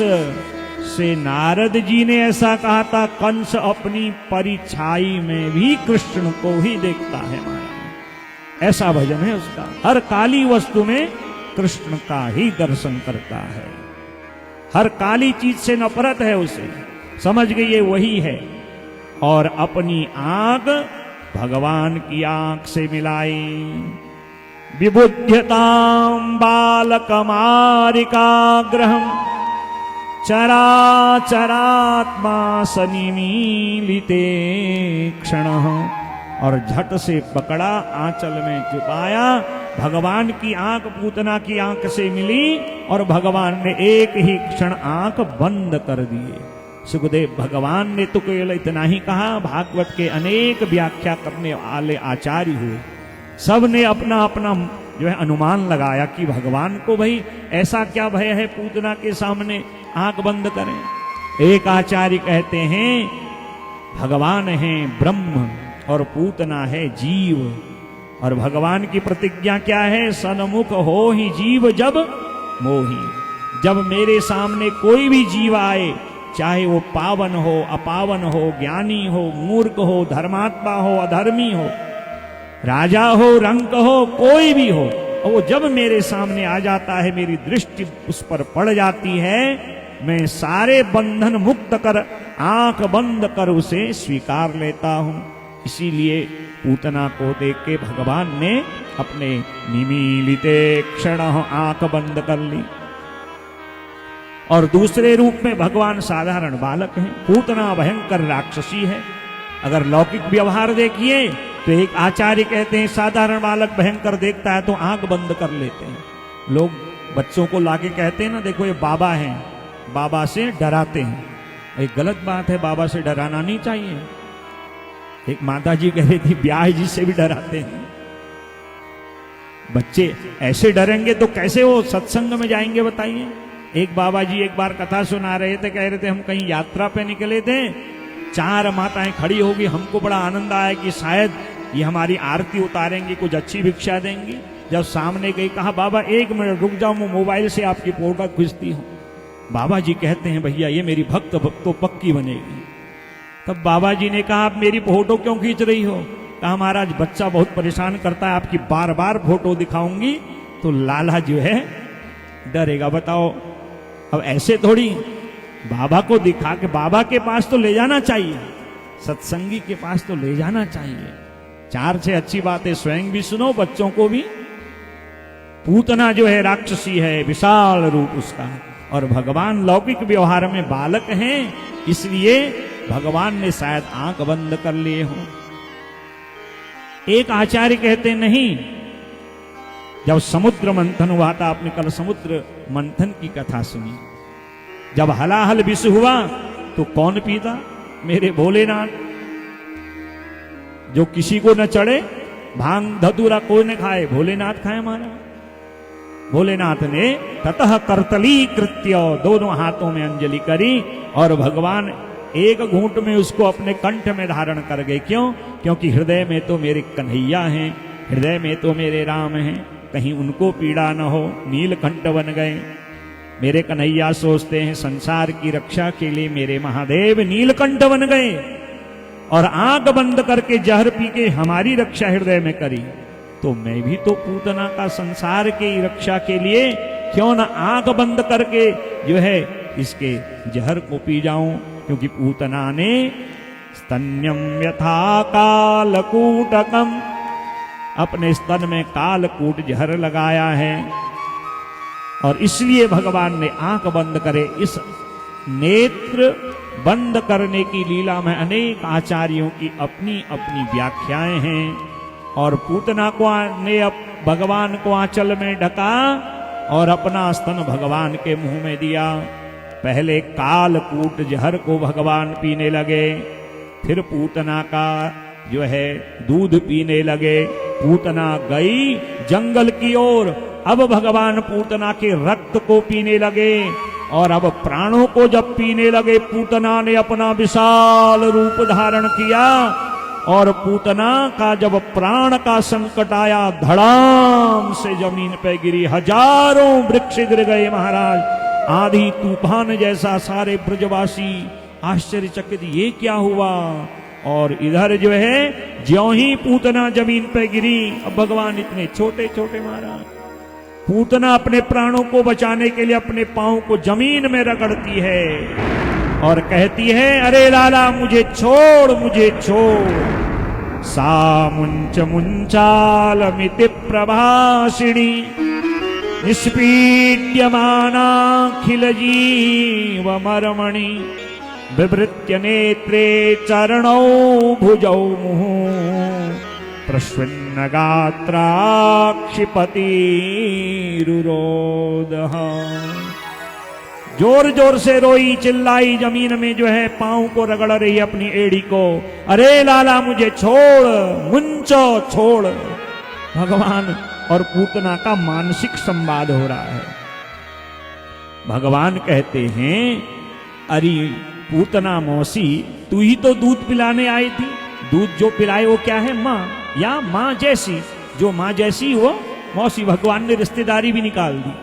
से नारद जी ने ऐसा कहा था, कंस अपनी परिछाई में भी कृष्ण को ही देखता है माया में। ऐसा भजन है उसका, हर काली वस्तु में कृष्ण का ही दर्शन करता है। हर काली चीज से नफरत है उसे, समझ गई ये वही है। और अपनी आंख भगवान की आंख से मिलाई। विबुध्यताम बालकमारिकाग्रहम चराचरात्मा सनिमीलिते क्षण, और झट से पकड़ा, आंचल में छुपाया। भगवान की आंख पूतना की आंख से मिली और भगवान ने एक ही क्षण आंख बंद कर दिए। सुखदेव भगवान ने तो केवल इतना ही कहा, भागवत के अनेक व्याख्या करने वाले आचार्य हुए, सब ने अपना अपना जो है अनुमान लगाया कि भगवान को भाई ऐसा क्या भय है पूतना के सामने आंख बंद करें। एक आचार्य कहते हैं भगवान है ब्रह्म और पूतना है जीव, और भगवान की प्रतिज्ञा क्या है, सन्मुख हो ही जीव जब मोही। जब मेरे सामने कोई भी जीव आए चाहे वो पावन हो, अपावन हो, ज्ञानी हो, मूर्ख हो, धर्मात्मा हो, अधर्मी हो, राजा हो, रंक हो, कोई भी हो, और वो जब मेरे सामने आ जाता है, मेरी दृष्टि उस पर पड़ जाती है, मैं सारे बंधन मुक्त कर आंख बंद कर उसे स्वीकार लेता हूं। इसीलिए पूतना को देख के भगवान ने अपने निमीलिते क्षण आंख बंद कर ली। और दूसरे रूप में भगवान साधारण बालक हैं। पूतना भयंकर राक्षसी है। अगर लौकिक व्यवहार देखिए तो एक आचार्य कहते हैं साधारण बालक भयंकर देखता है तो आंख बंद कर लेते हैं। लोग बच्चों को लाके कहते हैं ना, देखो ये बाबा हैं, बाबा से डराते हैं। एक गलत बात है, बाबा से डराना नहीं चाहिए। एक माता जी कह रही थी ब्याह जी से भी डराते हैं। बच्चे ऐसे डरेंगे तो कैसे वो सत्संग में जाएंगे बताइए। एक बाबा जी एक बार कथा सुना रहे थे, कह रहे थे हम कहीं यात्रा पे निकले थे, 4 माताएं खड़ी होगी, हमको बड़ा आनंद आया कि शायद ये हमारी आरती उतारेंगी, कुछ अच्छी भिक्षा देंगी। जब सामने गई, कहा बाबा 1 मिनट रुक जाओ, मैं मोबाइल से आपकी फोटो खींचती हूँ। बाबा जी कहते हैं भैया ये मेरी भक्त तो पक्की बनेगी। तब बाबा जी ने कहा आप मेरी फोटो क्यों खींच रही हो? कहा महाराज बच्चा बहुत परेशान करता है, आपकी बार बार फोटो दिखाऊंगी तो लाला जो है डरेगा। बताओ अब ऐसे थोड़ी बाबा को दिखा के बाबा के पास तो ले जाना चाहिए, सत्संगी के पास तो ले जाना चाहिए। 4 से अच्छी बातें स्वयं भी सुनो, बच्चों को भी। पूतना जो है राक्षसी है, विशाल रूप उसका, और भगवान लौकिक व्यवहार में बालक हैं, इसलिए भगवान ने शायद आंख बंद कर लिए हो। एक आचार्य कहते नहीं, जब समुद्र मंथन हुआ था, आपने कल समुद्र मंथन की कथा सुनी, जब हलाहल विष हुआ तो कौन पीता? मेरे भोलेनाथ। जो किसी को न चढ़े, भांग धतूरा कोई न खाए, भोलेनाथ खाए महाराज। भोलेनाथ ने ततः करतली कृत्य, दोनों हाथों में अंजलि करी और भगवान एक घूंट में उसको अपने कंठ में धारण कर गए। क्यों? क्योंकि हृदय में तो मेरे कन्हैया हैं, हृदय में तो मेरे राम हैं, कहीं उनको पीड़ा न हो। नीलकंठ बन गए। मेरे कन्हैया सोचते हैं संसार की रक्षा के लिए मेरे महादेव नीलकंठ बन गए, और आंख बंद करके जहर पी के हमारी रक्षा हृदय में करी। तो मैं भी तो पूतना का संसार की रक्षा के लिए क्यों ना आंख बंद करके जो है इसके जहर को पी जाऊं। क्योंकि पूतना ने स्तन्यम यथा कालकूटकम, अपने स्तन में कालकूट जहर लगाया है, और इसलिए भगवान ने आंख बंद करे। इस नेत्र बंद करने की लीला में अनेक आचार्यों की अपनी अपनी व्याख्याएं हैं। और पूतना को ने अब भगवान को आंचल में ढका और अपना स्तन भगवान के मुंह में दिया। पहले कालकूट जहर को भगवान पीने लगे, फिर पूतना का जो है दूध पीने लगे। पूतना गई जंगल की ओर, अब भगवान पूतना के रक्त को पीने लगे, और अब प्राणों को जब पीने लगे, पूतना ने अपना विशाल रूप धारण किया। और पूतना का जब प्राण का संकट आया, धड़ाम से जमीन पे गिरी, हजारों वृक्ष गिर गए महाराज। आंधी तूफान जैसा, सारे ब्रजवासी आश्चर्यचकित, ये क्या हुआ? और इधर जो है ज्यों ही पूतना जमीन पे गिरी, अब भगवान इतने छोटे छोटे महाराज, पूतना अपने प्राणों को बचाने के लिए अपने पांव को जमीन में रगड़ती है और कहती है अरे लाला मुझे छोड़, मुझे छोड़। सा मुंच मुंचालमिति प्रभाषिणी निष्पीड्यमानाखिल जीव मर्मणि, विवृत्य नेत्रे चरणौ भुजौ मुहुः, प्रश्वन्न गात्रा क्षिपतिरुरोदः। जोर जोर से रोई, चिल्लाई, जमीन में जो है पांव को रगड़ रही अपनी एड़ी को। अरे लाला मुझे छोड़, मुंचो छोड़। भगवान और पूतना का मानसिक संवाद हो रहा है। भगवान कहते हैं अरे पूतना मौसी, तू ही तो दूध पिलाने आई थी। दूध जो पिलाए वो क्या है? माँ, या माँ जैसी। जो माँ जैसी हो मौसी। भगवान ने रिश्तेदारी भी निकाल दी।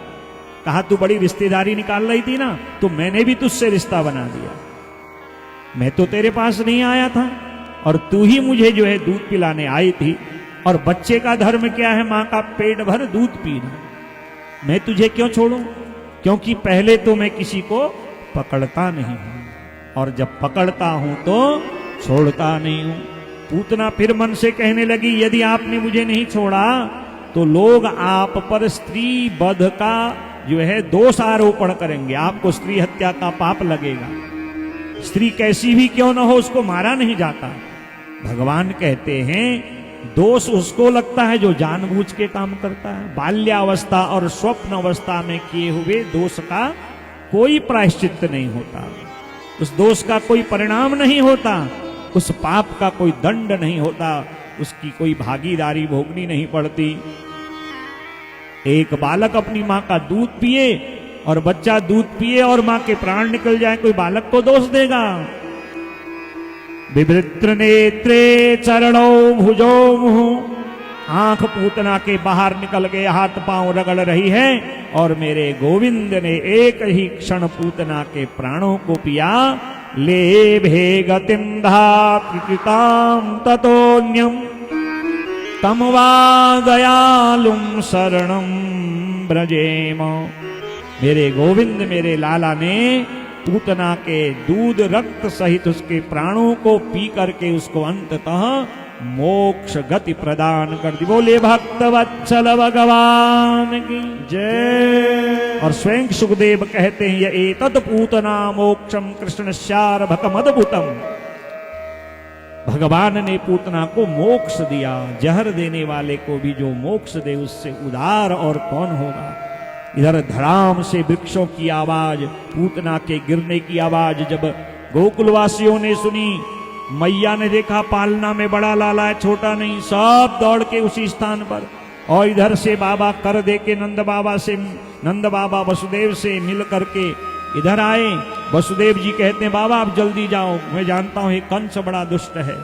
कहा तू बड़ी रिश्तेदारी निकाल रही थी ना, तो मैंने भी तुझसे रिश्ता बना दिया। मैं तो तेरे पास नहीं आया था और तू ही मुझे जो है दूध पिलाने आई थी। और बच्चे का धर्म क्या है? मां का पेट भर दूध पीना। मैं तुझे क्यों छोड़ूं? क्योंकि पहले तो मैं किसी को पकड़ता नहीं हूं, और जब पकड़ता हूं तो छोड़ता नहीं हूं। पूतना फिर मन से कहने लगी, यदि आपने मुझे नहीं छोड़ा तो लोग आप पर स्त्री वध का जो है दोष आरोपण करेंगे, आपको स्त्री हत्या का पाप लगेगा। स्त्री कैसी भी क्यों न हो, उसको मारा नहीं जाता। भगवान कहते हैं दोष उसको लगता है जो जानबूझ के काम करता है। बाल्यावस्था और स्वप्न अवस्था में किए हुए दोष का कोई प्रायश्चित नहीं होता, उस दोष का कोई परिणाम नहीं होता, उस पाप का कोई दंड नहीं होता, उसकी कोई भागीदारी भोगनी नहीं पड़ती। एक बालक अपनी मां का दूध पिए और बच्चा दूध पिए और मां के प्राण निकल जाए, कोई बालक को दोष देगा? विवृत्र नेत्रे चरणों भुजो मुह, आंख पूतना के बाहर निकल गए, हाथ पांव रगड़ रही है, और मेरे गोविंद ने एक ही क्षण पूतना के प्राणों को पिया। ले भे गतिम धाम ततोन्यम तम वा दयालुम शरणम ब्रजेम। मेरे गोविंद मेरे लाला ने पूतना के दूध रक्त सहित उसके प्राणों को पी करके उसको अंततः मोक्ष गति प्रदान कर दी। बोले भक्त वत्सल भगवान की जय। और स्वयं सुखदेव कहते हैं, ये एतत् पूतना मोक्षम कृष्णस्यार्भकमद्भुतम। भगवान ने पूतना को मोक्ष दिया। जहर देने वाले को भी जो मोक्ष दे, उससे उदार और कौन होगा। इधर धड़ाम से वृक्षों की आवाज, पूतना के गिरने की आवाज जब गोकुलवासियों ने सुनी, मैया ने देखा पालना में बड़ा लाला है, छोटा नहीं, सब दौड़ के उसी स्थान पर। और इधर से बाबा कर दे के नंद बाबा वसुदेव से मिल करके इधर आए। वसुदेव जी कहते हैं, बाबा आप जल्दी जाओ, मैं जानता हूं ये कंस बड़ा दुष्ट है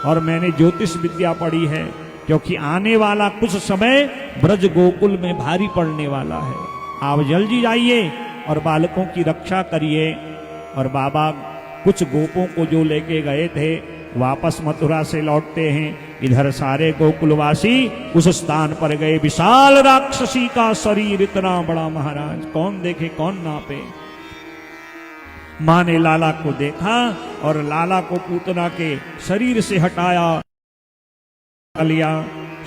और मैंने ज्योतिष विद्या पढ़ी है, क्योंकि आने वाला कुछ समय ब्रज गोकुल में भारी पड़ने वाला है। आप जल्दी जाइए और बालकों की रक्षा करिए। और बाबा कुछ गोपों को जो लेके गए थे वापस मथुरा से लौटते हैं। इधर सारे गोकुलवासी उस स्थान पर गए। विशाल राक्षसी का शरीर, इतना बड़ा महाराज, कौन देखे कौन नापे। मां ने लाला को देखा और लाला को पूतना के शरीर से हटाया लिया।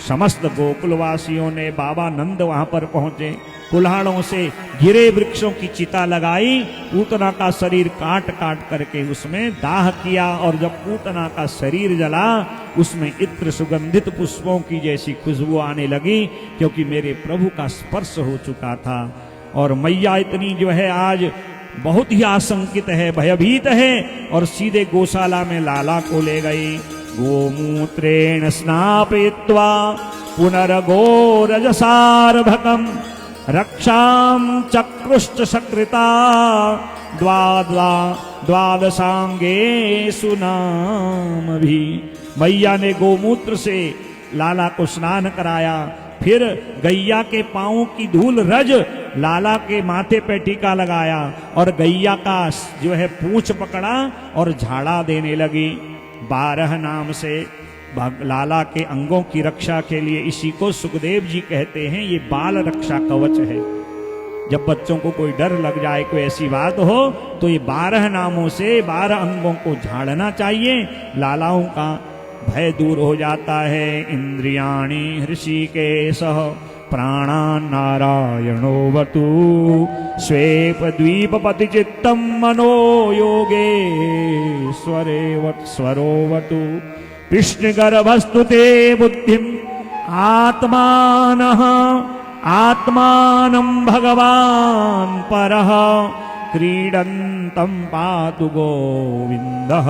समस्त गोकुलवासियों ने, बाबा नंद वहां पर पहुंचे, कुल्हाड़ों से गिरे वृक्षों की चिता लगाई, पूतना का शरीर काट काट करके उसमें दाह किया। और जब पूतना का शरीर जला, उसमें इत्र सुगंधित पुष्पों की जैसी खुशबू आने लगी, क्योंकि मेरे प्रभु का स्पर्श हो चुका था। और मैया इतनी जो है आज बहुत ही आशंकित है, भयभीत है, और सीधे गौशाला में लाला को ले गई। गोमूत्रेण स्नापयित्वा पुनर्गोरजसार्भकम् रक्षां चक्रुश्च सकृता द्वादशांगेषु नामभिः। मैया ने गोमूत्र से लाला को स्नान कराया, फिर गैया के पांवों की धूल रज लाला के माथे पे टीका लगाया, और गैया का जो है पूंछ पकड़ा और झाड़ा देने लगी। 12 नाम से लाला के अंगों की रक्षा के लिए, इसी को सुखदेव जी कहते हैं ये बाल रक्षा कवच है। जब बच्चों को कोई डर लग जाए, कोई ऐसी बात हो, तो ये 12 नामों से 12 अंगों को झाड़ना चाहिए। लालाओं का भय दूर हो जाता है। इंद्रियाणि हृषिकेशः प्राणान् नारायणो वतु स्वेप द्वीपपति चित्तं मनो योगे स्वरो वतु कृष्णगर्भस्तु ते बुद्धिम् आत्मानं भगवान् परः क्रीडन्तं पातु गोविन्दः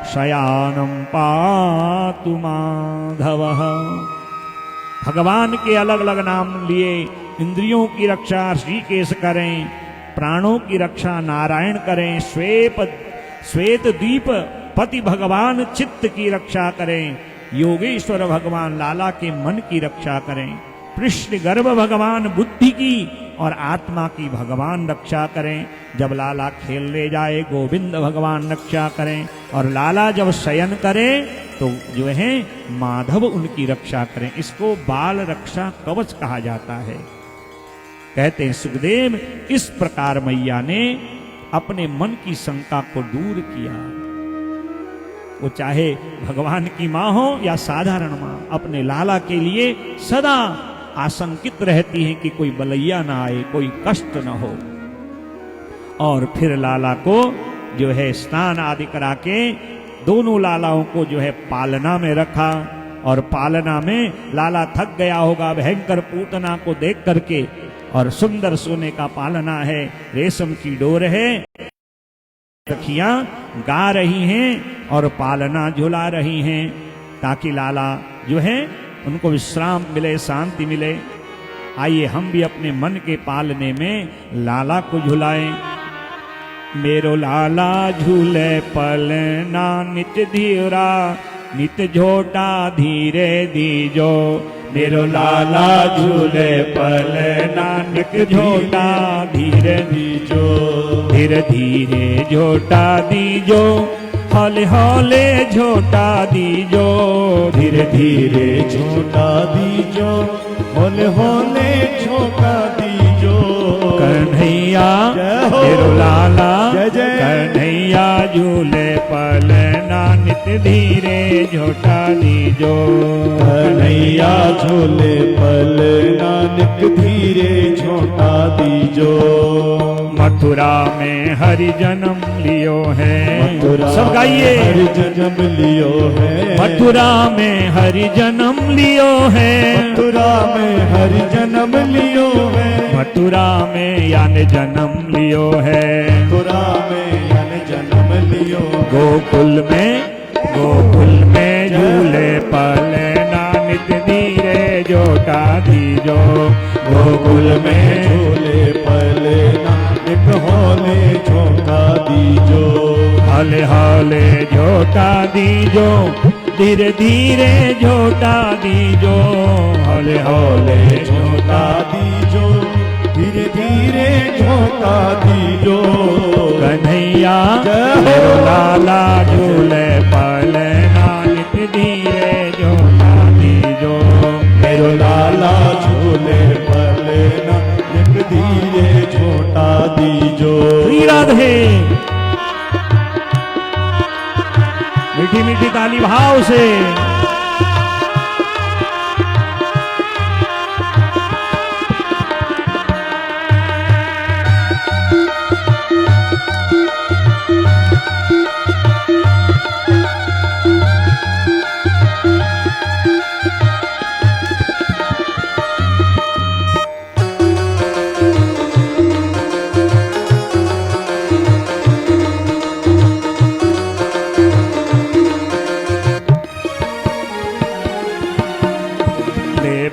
शयानं पातु माधवः। भगवान के अलग अलग नाम लिए इंद्रियों की रक्षा ऋषिकेश करें, प्राणों की रक्षा नारायण करें, श्वेत द्वीप पति भगवान चित्त की रक्षा करें, योगेश्वर भगवान लाला के मन की रक्षा करें, कृष्ण गर्भ भगवान बुद्धि की और आत्मा की भगवान रक्षा करें। जब लाला खेलने जाए गोविंद भगवान रक्षा करें, और लाला जब शयन करे तो जो है माधव उनकी रक्षा करें। इसको बाल रक्षा कवच कहा जाता है। कहते हैं सुखदेव, इस प्रकार मैया ने अपने मन की शंका को दूर किया। वो चाहे भगवान की माँ हो या साधारण माँ, अपने लाला के लिए सदा आशंकित रहती हैं कि कोई बलैया ना आए, कोई कष्ट ना हो। और फिर लाला को जो है स्नान आदि करा के दोनों लालाओं को जो है पालना में रखा। और पालना में लाला थक गया होगा भयंकर पूतना को देख करके, और सुंदर सोने का पालना है, रेशम की डोर है, सखियां गा रही हैं और पालना झुला रही हैं, ताकि लाला जो है उनको विश्राम मिले, शांति मिले। आइए हम भी अपने मन के पालने में लाला को झुलाएं। मेरो लाला झूले पलना नित धीरा, नित झोटा धीरे दीजो। मेरो लाला झूले पलना नित झोटा धीरे दीजो। धीरे धीरे झोटा दीजो, हौले हौले झोटा दीजो। धीरे धीरे झोटा दीजो, होले होले झोटा दीजो। कन्हैया मेरो लाला कन्हैया झूले पलना नित धीरे झोटा दीजो। कन्हैया झूले पलना नित धीरे झोटा दीजो। मथुरा में हरि जन्म लियो है, मथुरा सब गाइए। हरि जन्म लियो है, मथुरा में हरि जन्म लियो है। मथुरा में हरि जन्म लियो है। मथुरा में यान जन्म लियो है। मथुरा में यान जन्म लियो। गोकुल में झूले पलना नित धीरे झोटा दीजो। गोकुल में झूले पलना नित होले झोटा दीजो। हले हले झोटा दीजो, धीरे धीरे झोटा दीजो। हले हले झोटा दीजो, धीरे धीरे झोटा दीजो। कन्हैया मेरो लाला झूले पलना नित धीरे झोटा दीजो। मेरो लाला झूले पलना नित धीरे झोटा दीजो। श्री राधे। मीठी मीठी ताली भाव से।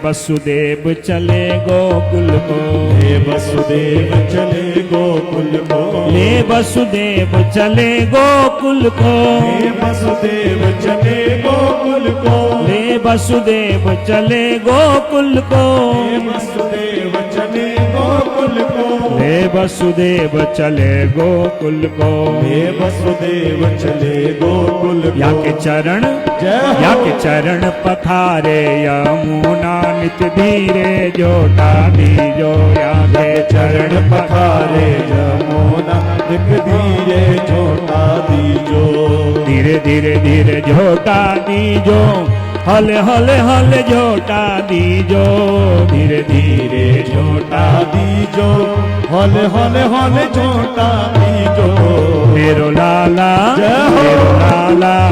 वसुदेव चले गोकुल को, ले वसुदेव चले गोकुल को। ले वसुदेव चले गोकुल को। ले वसुदेव चले गोकुल को। ले वसुदेव चले गोकुल को। ले वसुदेव चले गोकुल को। ले वसुदेव चले गोकुल को। ले वसुदेव चले गोकुल को। या के चरण पखारे यमुना नित धीरे झोटा दीजो। या के चरण पखारे यमुना नित धीरे झोटा दीजो। धीरे धीरे धीरे झोटा दीजो। हले हले हले झोटा दीजो। धीरे धीरे झोटा दीजो। हले हले हले झोटा दीजो। मेरो लाला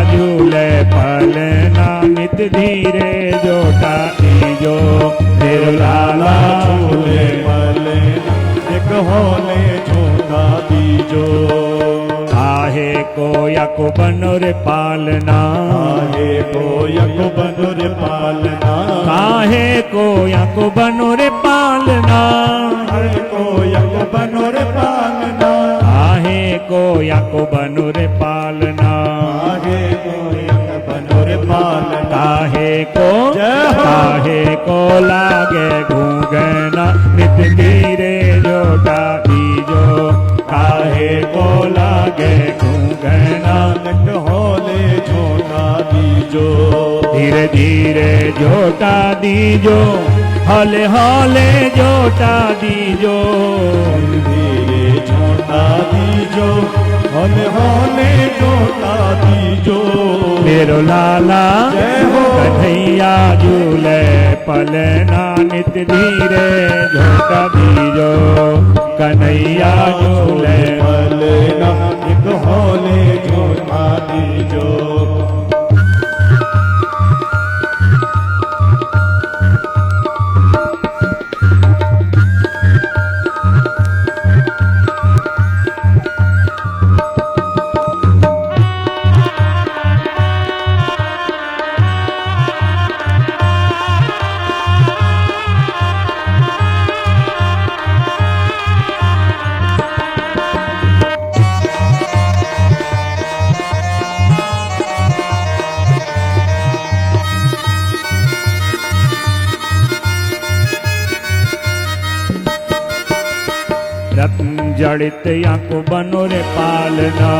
झूले पलना नित धीरे झोटा दीजो। मेरो लाला झूले पलना नित होले झोटा दीजो। काहे को यको बनोर पालना। काहे को यको बनोर पालना। काहे को यको बनोर पालना। काहे को यको बनोर पालना। काहे को यको बनोर पालना। काहे को यको बनोर पालना। काहे को लागे घूंघना नित धीरे झोटा दीजो, हौले हौले झोटा दीजो, धीरे झोटा दीजो, हौले हौले झोटा दीजो। मेरो लाला जय हो। कन्हैया झूले पलना नित धीरे झोटा दीजो, कन्हैया झूले पलना नित हौले झोटा दीजो। रत्न जड़ित को बनो रे पालना,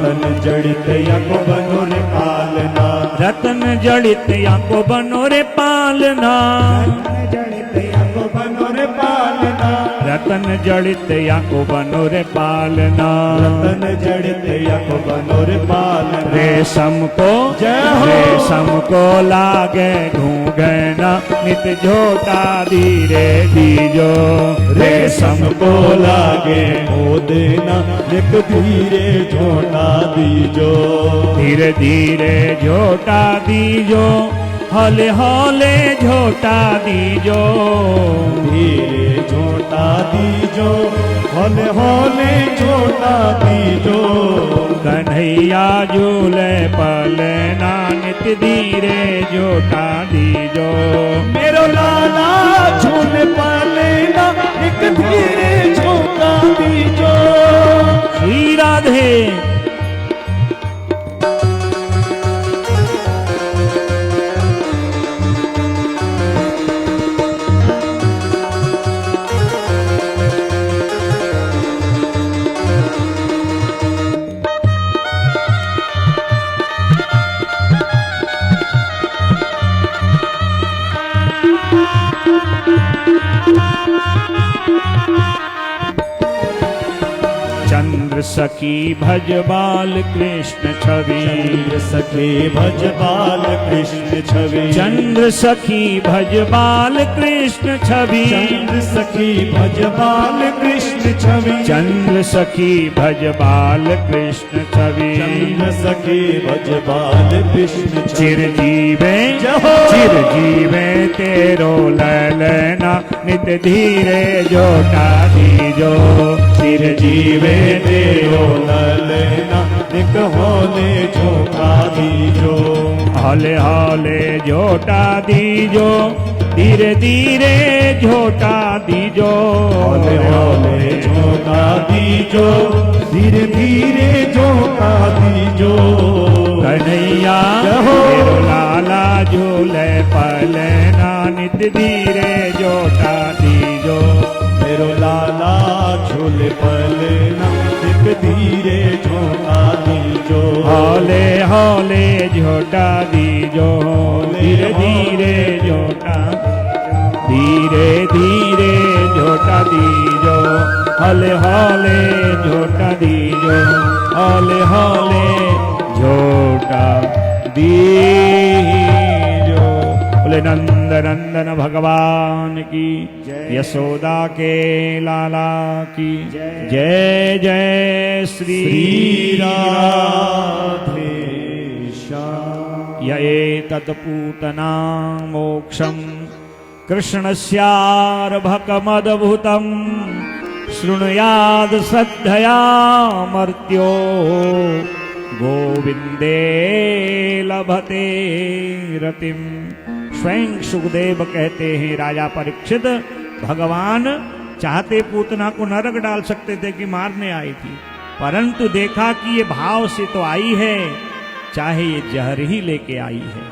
रतन जड़ित को बनो रे पालना, रत्न जड़ित को बनो रे पालना, जड़ित को बनो रे पालना, रतन जड़ित को बनो रे पालना, रतन जड़ित को बनो रे पालना। रेशम को जय हो। रेशम को लागे घूंघना नित झोटा धीरे दीजो, रेशम को लागे हो देना नित धीरे झोटा दीजो। धीरे धीरे झोटा दीजो, हौले हौले झोटा दीजो, धीरे झोटा दीजो, हौले हौले झोटा दीजो। कन्हैया झूले पलना नित धीरे झोटा दीजो। मेरो लाला झूल पलना एक धीरे झोटा दीजो। श्री राधे। चंद्र सखी भज बाल कृष्ण छवि, चंद्र सखे भज बाल कृष्ण छवि, चंद्र सखी भज बाल कृष्ण छवि, चंद्र सखी भज बाल कृष्ण छवि, चंद्र सखी भज बाल कृष्ण छवि, चंद्र सखी भज बाल कृष्ण छवि। चिरजीवे जहो। चिरजीवे तेरो ललना नित धीरे झोटा दीजो, चिरजीवे तेरो ललना नित हौले झोटा दीजो। हौले हौले झोटा दीजो, धीरे धीरे झोटा दीजो, हौले हौले झोटा दीजो, धीरे धीरे झोटा दीजो। कन्हैया जहो। मेरो लाला झूले पलना नित धीरे झोटा दीजो, मेरो लाला झूल पलना एक धीरे झोटा दीजो। हौले हौले झोटा दीजो, धीरे धीरे झोटा, धीरे धीरे झोटा दीजो, हौले हौले झोटा दीजो, हौले हौले झोटा दीजो। बोले नंद नंदन भगवान की, यशोदा के लाला की जय जय श्री राधे श्याम। य एतत्पूतना मोक्षं कृष्णस्यार्भकमद्भुतं शृणुयाद श्रद्धया मर्त्यो गोविंदे लभते रतिम। स्वयं सुखदेव कहते हैं राजा परीक्षित, भगवान चाहते पूतना को नरक डाल सकते थे कि मारने आई थी, परंतु देखा कि ये भाव से तो आई है, चाहे ये जहर ही लेके आई है।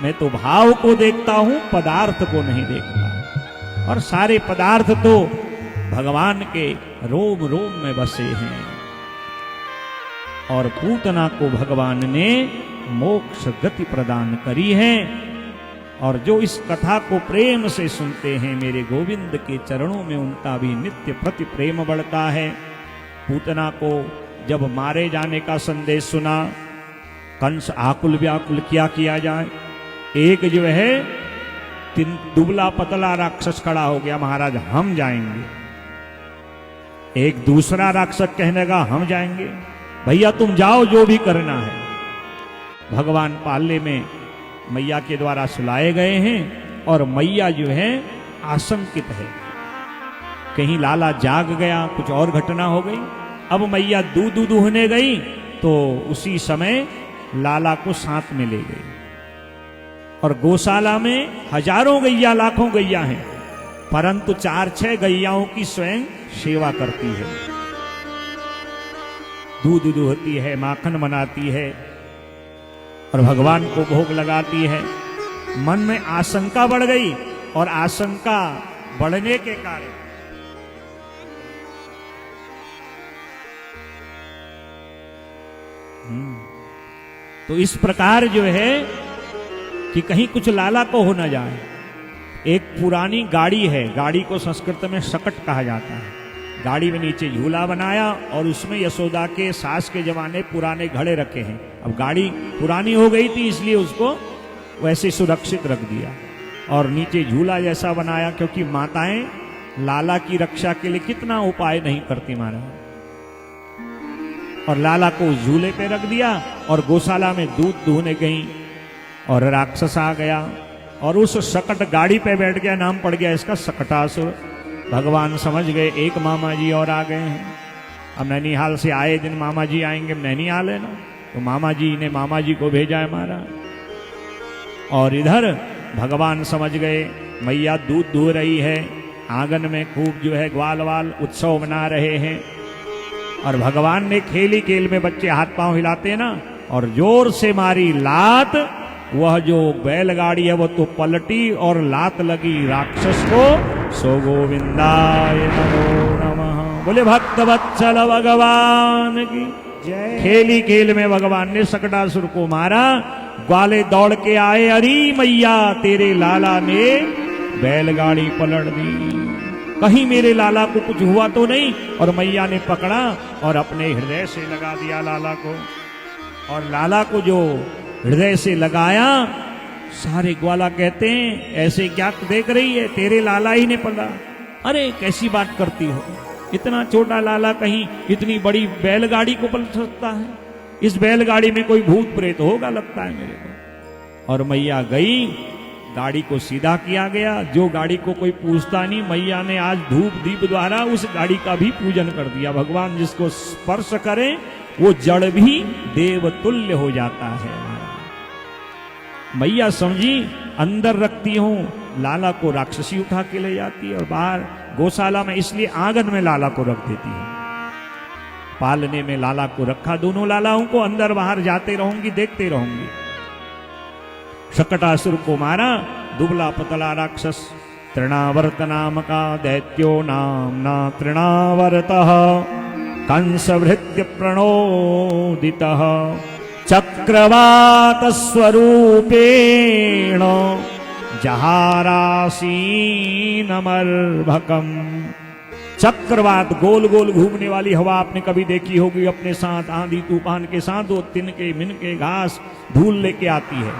मैं तो भाव को देखता हूं, पदार्थ को नहीं देखता। और सारे पदार्थ तो भगवान के रोम रोम में बसे हैं। और पूतना को भगवान ने मोक्ष गति प्रदान करी है। और जो इस कथा को प्रेम से सुनते हैं मेरे गोविंद के चरणों में उनका भी नित्य प्रति प्रेम बढ़ता है। पूतना को जब मारे जाने का संदेश सुना, कंस आकुल व्याकुल किया जाए। एक जो है दुबला पतला राक्षस खड़ा हो गया, महाराज हम जाएंगे। एक दूसरा राक्षस कहने लगा हम जाएंगे। भैया तुम जाओ, जो भी करना है। भगवान पाले में मैया के द्वारा सुलाए गए हैं और मैया जो है आशंकित है, कहीं लाला जाग गया, कुछ और घटना हो गई। अब मैया दूध दूहने गई तो उसी समय लाला को साथ में ले गई। और गौशाला में हजारों गैया लाखों गैया हैं, परंतु 4-6 गैयाओं की स्वयं सेवा करती है, दूध दूहती है, माखन बनाती है और भगवान को भोग लगाती है। मन में आशंका बढ़ गई और आशंका बढ़ने के कारण तो इस प्रकार जो है कि कहीं कुछ लाला को हो न जाए। एक पुरानी गाड़ी है, गाड़ी को संस्कृत में शकट कहा जाता है। गाड़ी में नीचे झूला बनाया और उसमें यशोदा के सास के जमाने पुराने घड़े रखे हैं। अब गाड़ी पुरानी हो गई थी इसलिए उसको वैसे सुरक्षित रख दिया और नीचे झूला जैसा बनाया, क्योंकि माताएं लाला की रक्षा के लिए कितना उपाय नहीं करती महाराज। और लाला को उस झूले पे रख दिया और गौशाला में दूध दूहने गई और राक्षस आ गया और उस शकट गाड़ी पे बैठ गया। नाम पड़ गया इसका शकटासुर। भगवान समझ गए एक मामा जी और आ गए हैं। अब नैनीहाल से आए दिन मामा जी आएंगे, नैनीहाल है ना, तो मामा जी ने मामा जी को भेजा है महाराज। और इधर भगवान समझ गए मैया दूध दूह रही है, आंगन में खूब जो है ग्वाल वाल उत्सव मना रहे हैं। और भगवान ने खेली खेल में बच्चे हाथ पांव हिलाते ना और जोर से मारी लात। वह जो बैलगाड़ी है वो तो पलटी और लात लगी राक्षस को। सो गोविंदाय नमो नमः। बोले भक्त वत्सल भगवान की जय। खेली खेल में भगवान ने शकटासुर को मारा। ग्वाले दौड़ के आए, अरे मैया तेरे लाला ने बैलगाड़ी पलट दी, कहीं मेरे लाला को कुछ हुआ तो नहीं। और मैया ने पकड़ा और अपने हृदय से लगा दिया लाला को। और लाला को जो हृदय से लगाया, सारे ग्वाला कहते हैं ऐसे क्या देख रही है, तेरे लाला ही ने पड़ा। अरे कैसी बात करती हो, इतना छोटा लाला कहीं इतनी बड़ी बैलगाड़ी को पलट सकता है? इस बैलगाड़ी में कोई भूत प्रेत होगा लगता है मेरे को। और मैया गई, गाड़ी को सीधा किया गया। जो गाड़ी को कोई पूछता नहीं, मैया ने आज धूप दीप द्वारा उस गाड़ी का भी पूजन कर दिया। भगवान जिसको स्पर्श करे वो जड़ भी देवतुल्य हो जाता है। मैया समझी अंदर रखती हूं, लाला को राक्षसी उठा के ले जाती है और बाहर गौशाला में, इसलिए आंगन में लाला को रख देती है। पालने में लाला को रखा, दोनों लालाओं को अंदर बाहर जाते रहूंगी, देखते रहूंगी। शकटासुर को मारा, दुबला पतला राक्षस तृणावर्त नाम का दैत्यो नामना तृणावर्तः कंसभृत्य प्रणोदितः चक्रवात स्वरूपेण जहारासीनमर्भकम्। चक्रवात गोल गोल घूमने वाली हवा आपने कभी देखी होगी, अपने साथ आंधी तूफान के साथ वो तिनके मिनके घास धूल लेके आती है।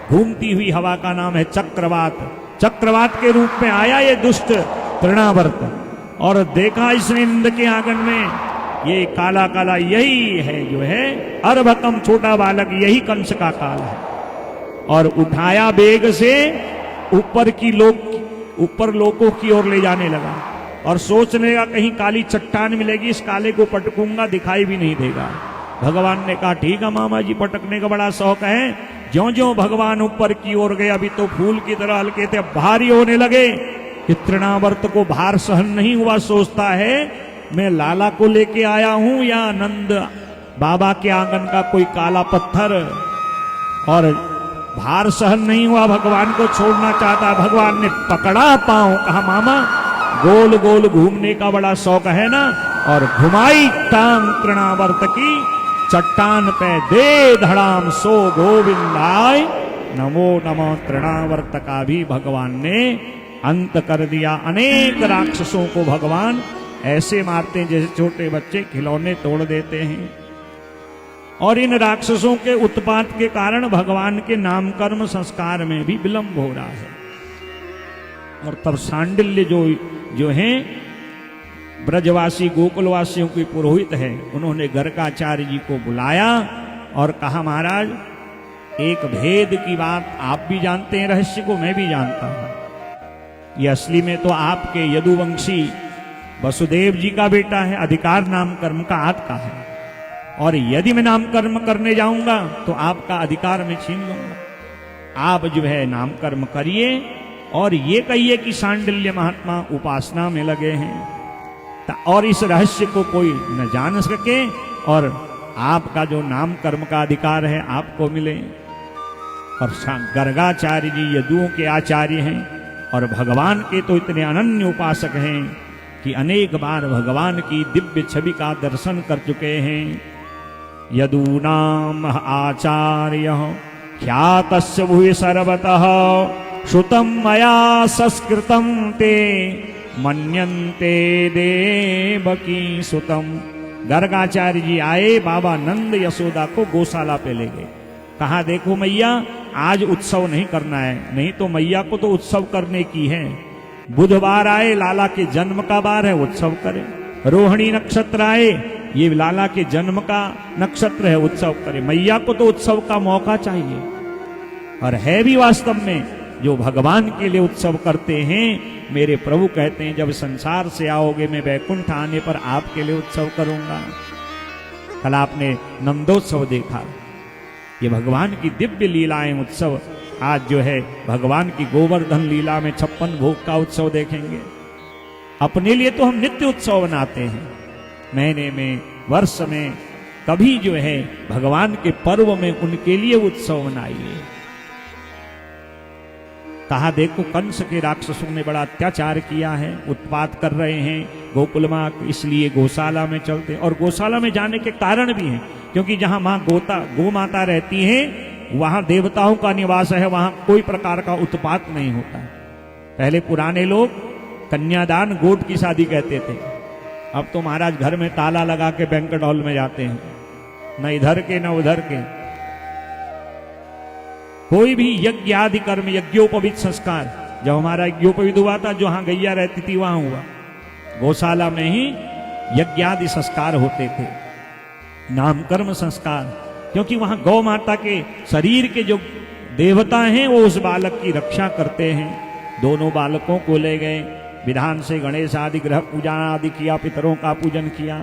घूमती हुई हवा का नाम है चक्रवात। चक्रवात के रूप में आया ये दुष्ट तृणावर्त और देखा इसने इंद्र के आंगन में ये काला काला, यही है जो है अर्भकम, छोटा बालक, यही कंस का काल है। और उठाया बेग से ऊपर लोकों की ओर ले जाने लगा और सोचने का कहीं काली चट्टान मिलेगी, इस काले को पटकूंगा, दिखाई भी नहीं देगा। भगवान ने कहा ठीक है मामा जी, पटकने का बड़ा शौक है। ज्यों ज्यों भगवान ऊपर की ओर गए, अभी तो फूल की तरह हल्के थे, भारी होने लगे। कि तृणावर्त को भार सहन नहीं हुआ, सोचता है मैं लाला को लेके आया हूं या नंद बाबा के आंगन का कोई काला पत्थर। और भार सहन नहीं हुआ, भगवान को छोड़ना चाहता। भगवान ने पकड़ा पांव, कहा मामा गोल गोल घूमने का बड़ा शौक है ना, और घुमाई टांग तृणावर्त की, चट्टान पे दे धड़ाम। सो गोविंदाय नमो नमो तृणावर्त का भी भगवान ने अंत कर दिया। अनेक राक्षसों को भगवान ऐसे मारते हैं जैसे छोटे बच्चे खिलौने तोड़ देते हैं। और इन राक्षसों के उत्पात के कारण भगवान के नामकर्म संस्कार में भी विलंब हो रहा है। और तब सांडिल्य जो हैं ब्रजवासी गोकुलवासियों के पुरोहित है, उन्होंने गर्गाचार्य जी को बुलाया और कहा महाराज एक भेद की बात आप भी जानते हैं, रहस्य को मैं भी जानता हूं। ये असली में तो आपके यदुवंशी वसुदेव जी का बेटा है, अधिकार नामकर्म का आपका है। और यदि मैं नामकर्म करने जाऊंगा तो आपका अधिकार मैं छीन लूंगा। आप जो है नामकर्म करिए और ये कहिए कि सांडिल्य महात्मा उपासना में लगे हैं, और इस रहस्य को कोई न जान सके और आपका जो नाम कर्म का अधिकार है आपको मिले। और गर्गाचार्य जी यदुओं के आचार्य हैं और भगवान के तो इतने अनन्य उपासक हैं कि अनेक बार भगवान की दिव्य छवि का दर्शन कर चुके हैं। यदूनाम आचार्य ख्यातस्य भुवि सर्वतः श्रुतम मया संस्कृतम ते मन्यन्ते देवकी सुतम। गर्गाचार्य जी आए, बाबा नंद यशोदा को गौशाला पे ले गए। कहा देखो मैया आज उत्सव नहीं करना है, नहीं तो मैया को तो उत्सव करने की है। बुधवार आए, लाला के जन्म का बार है, उत्सव करें। रोहिणी नक्षत्र आए, ये लाला के जन्म का नक्षत्र है, उत्सव करें। मैया को तो उत्सव का मौका चाहिए। और है भी वास्तव में जो भगवान के लिए उत्सव करते हैं। मेरे प्रभु कहते हैं जब संसार से आओगे मैं वैकुंठ आने पर आपके लिए उत्सव करूंगा। कल आपने नंदोत्सव देखा, ये भगवान की दिव्य लीलाएं उत्सव। आज जो है भगवान की गोवर्धन लीला में 56 भोग का उत्सव देखेंगे। अपने लिए तो हम नित्य उत्सव बनाते हैं, महीने में वर्ष में, कभी जो है भगवान के पर्व में उनके लिए उत्सव मनाइए। कहा देखो कंस के राक्षसों ने बड़ा अत्याचार किया है, उत्पात कर रहे हैं गोकुल माँ, इसलिए गौशाला में चलते। और गौशाला में जाने के कारण भी हैं, क्योंकि जहां माँ गौ माता रहती है वहां देवताओं का निवास है, वहां कोई प्रकार का उत्पात नहीं होता। पहले पुराने लोग कन्यादान गोट की शादी कहते थे, अब तो महाराज घर में ताला लगा के बैंक्वेट हॉल में जाते हैं, न इधर के न उधर के। कोई भी यज्ञ आदि कर्म, यज्ञोपवीत संस्कार, जब हमारा यज्ञोपवीत हुआ था जहां गैया रहती थी वहां हुआ, गौशाला में ही यज्ञ आदि संस्कार होते थे, नामकर्म संस्कार। क्योंकि वहां गौ माता के शरीर के जो देवता हैं वो उस बालक की रक्षा करते हैं। दोनों बालकों को ले गए, विधान से गणेश आदि ग्रह पूजा आदि किया, पितरों का पूजन किया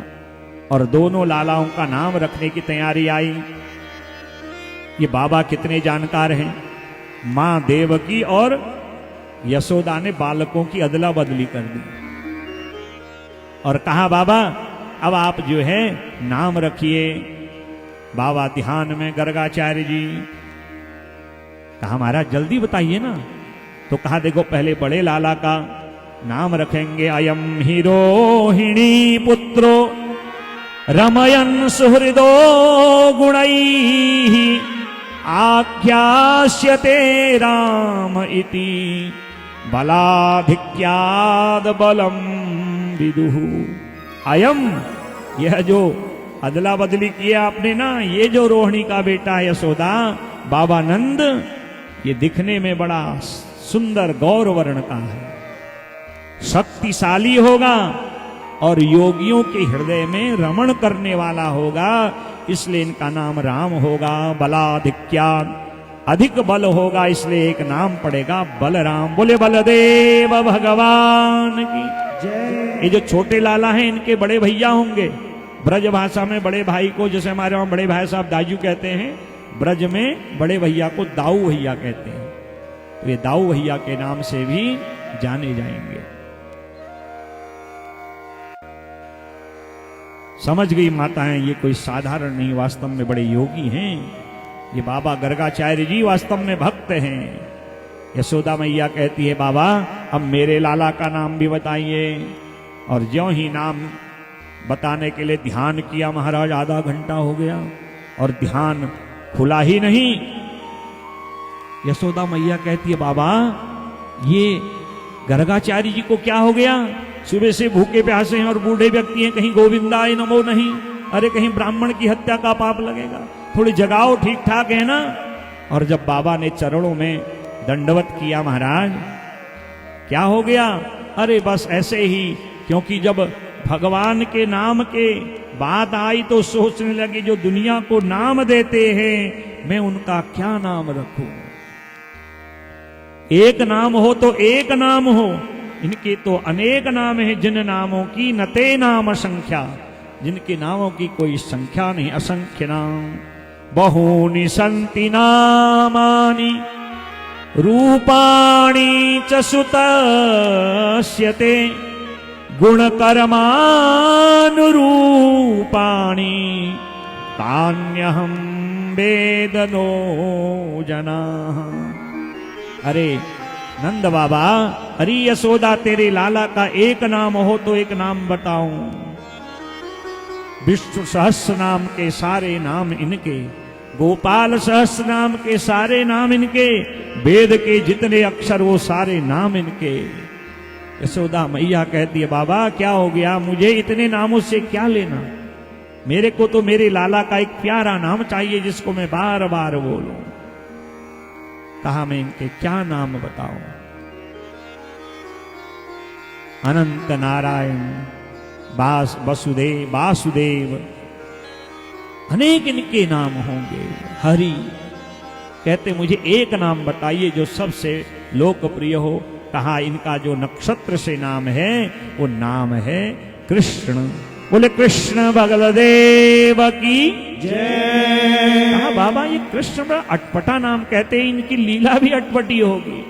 और दोनों लालाओं का नाम रखने की तैयारी आई। ये बाबा कितने जानकार हैं। मां देवकी और यशोदा ने बालकों की अदला बदली कर दी और कहा बाबा अब आप जो है नाम रखिए। बाबा ध्यान में, गर्गाचार्य जी कहा महाराज जल्दी बताइए ना। तो कहा देखो पहले बड़े लाला का नाम रखेंगे, अयम ही रोहिणी पुत्रो रमयन सुहृदो गुणैः आख्यास्यते राम इति बलाधिक्याद बलम विदुः। अयम, यह जो अदला बदली किया आपने ना, ये जो रोहिणी का बेटा है यशोदा, बाबा नंद, ये दिखने में बड़ा सुंदर गौर वर्ण का है, शक्तिशाली होगा और योगियों के हृदय में रमण करने वाला होगा, इसलिए इनका नाम राम होगा। बलाधिक्याद, अधिक बल होगा, इसलिए एक नाम पड़ेगा बलराम। बोले बलदेव भगवान की जय। ये जो छोटे लाला हैं इनके बड़े भैया होंगे। ब्रज भाषा में बड़े भाई को, जैसे हमारे वहां बड़े भाई साहब दाजू कहते हैं, ब्रज में बड़े भैया को दाऊ भैया कहते हैं। तो ये दाऊ भैया के नाम से भी जाने जाएंगे। समझ गई माताएं, ये कोई साधारण नहीं, वास्तव में बड़े योगी हैं। ये बाबा गर्गाचार्य जी वास्तव में भक्त हैं। यशोदा मैया कहती है बाबा अब मेरे लाला का नाम भी बताइए। और ज्यों ही नाम बताने के लिए ध्यान किया महाराज, आधा घंटा हो गया और ध्यान खुला ही नहीं। यशोदा मैया कहती है बाबा ये गर्गाचारी जी को क्या हो गया, सुबह से भूखे प्यासे हैं और बूढ़े व्यक्ति हैं, कहीं गोविंदाय नमो नहीं, अरे कहीं ब्राह्मण की हत्या का पाप लगेगा, थोड़ी जगाओ, ठीक ठाक है ना। और जब बाबा ने चरणों में दंडवत किया, महाराज क्या हो गया, अरे बस ऐसे ही, क्योंकि जब भगवान के नाम के बात आई तो सोचने लगे जो दुनिया को नाम देते हैं मैं उनका क्या नाम रखूं, एक नाम हो तो एक नाम हो, इनके तो अनेक नाम हैं, जिन नामों की नते नाम संख्या, जिनके नामों की कोई संख्या नहीं, असंख्य नाम। बहूनि सन्ति नामानि रूपाणि च सुतस्य ते गुणकर्मानुरूपाणि तान्यहं वेद नो जनाः। अरे नंद बाबा, अरे यशोदा तेरे लाला का एक नाम हो तो एक नाम बताऊं। विष्णु सहस्र नाम के सारे नाम इनके, गोपाल सहस्र नाम के सारे नाम इनके, वेद के जितने अक्षर वो सारे नाम इनके। यशोदा मैया कहती है बाबा क्या हो गया, मुझे इतने नामों से क्या लेना, मेरे को तो मेरे लाला का एक प्यारा नाम चाहिए जिसको मैं बार बार बोलूं। कहा मैं इनके क्या नाम बताऊं। अनंत नारायण, वासुदेव, वासुदेव, अनेक इनके नाम होंगे। हरि कहते मुझे एक नाम बताइए जो सबसे लोकप्रिय हो। कहा इनका जो नक्षत्र से नाम है वो नाम है कृष्ण। बोले कृष्ण बलदेव की जय। कहा बाबा ये कृष्ण बड़ा अटपटा नाम, कहते हैं इनकी लीला भी अटपटी होगी,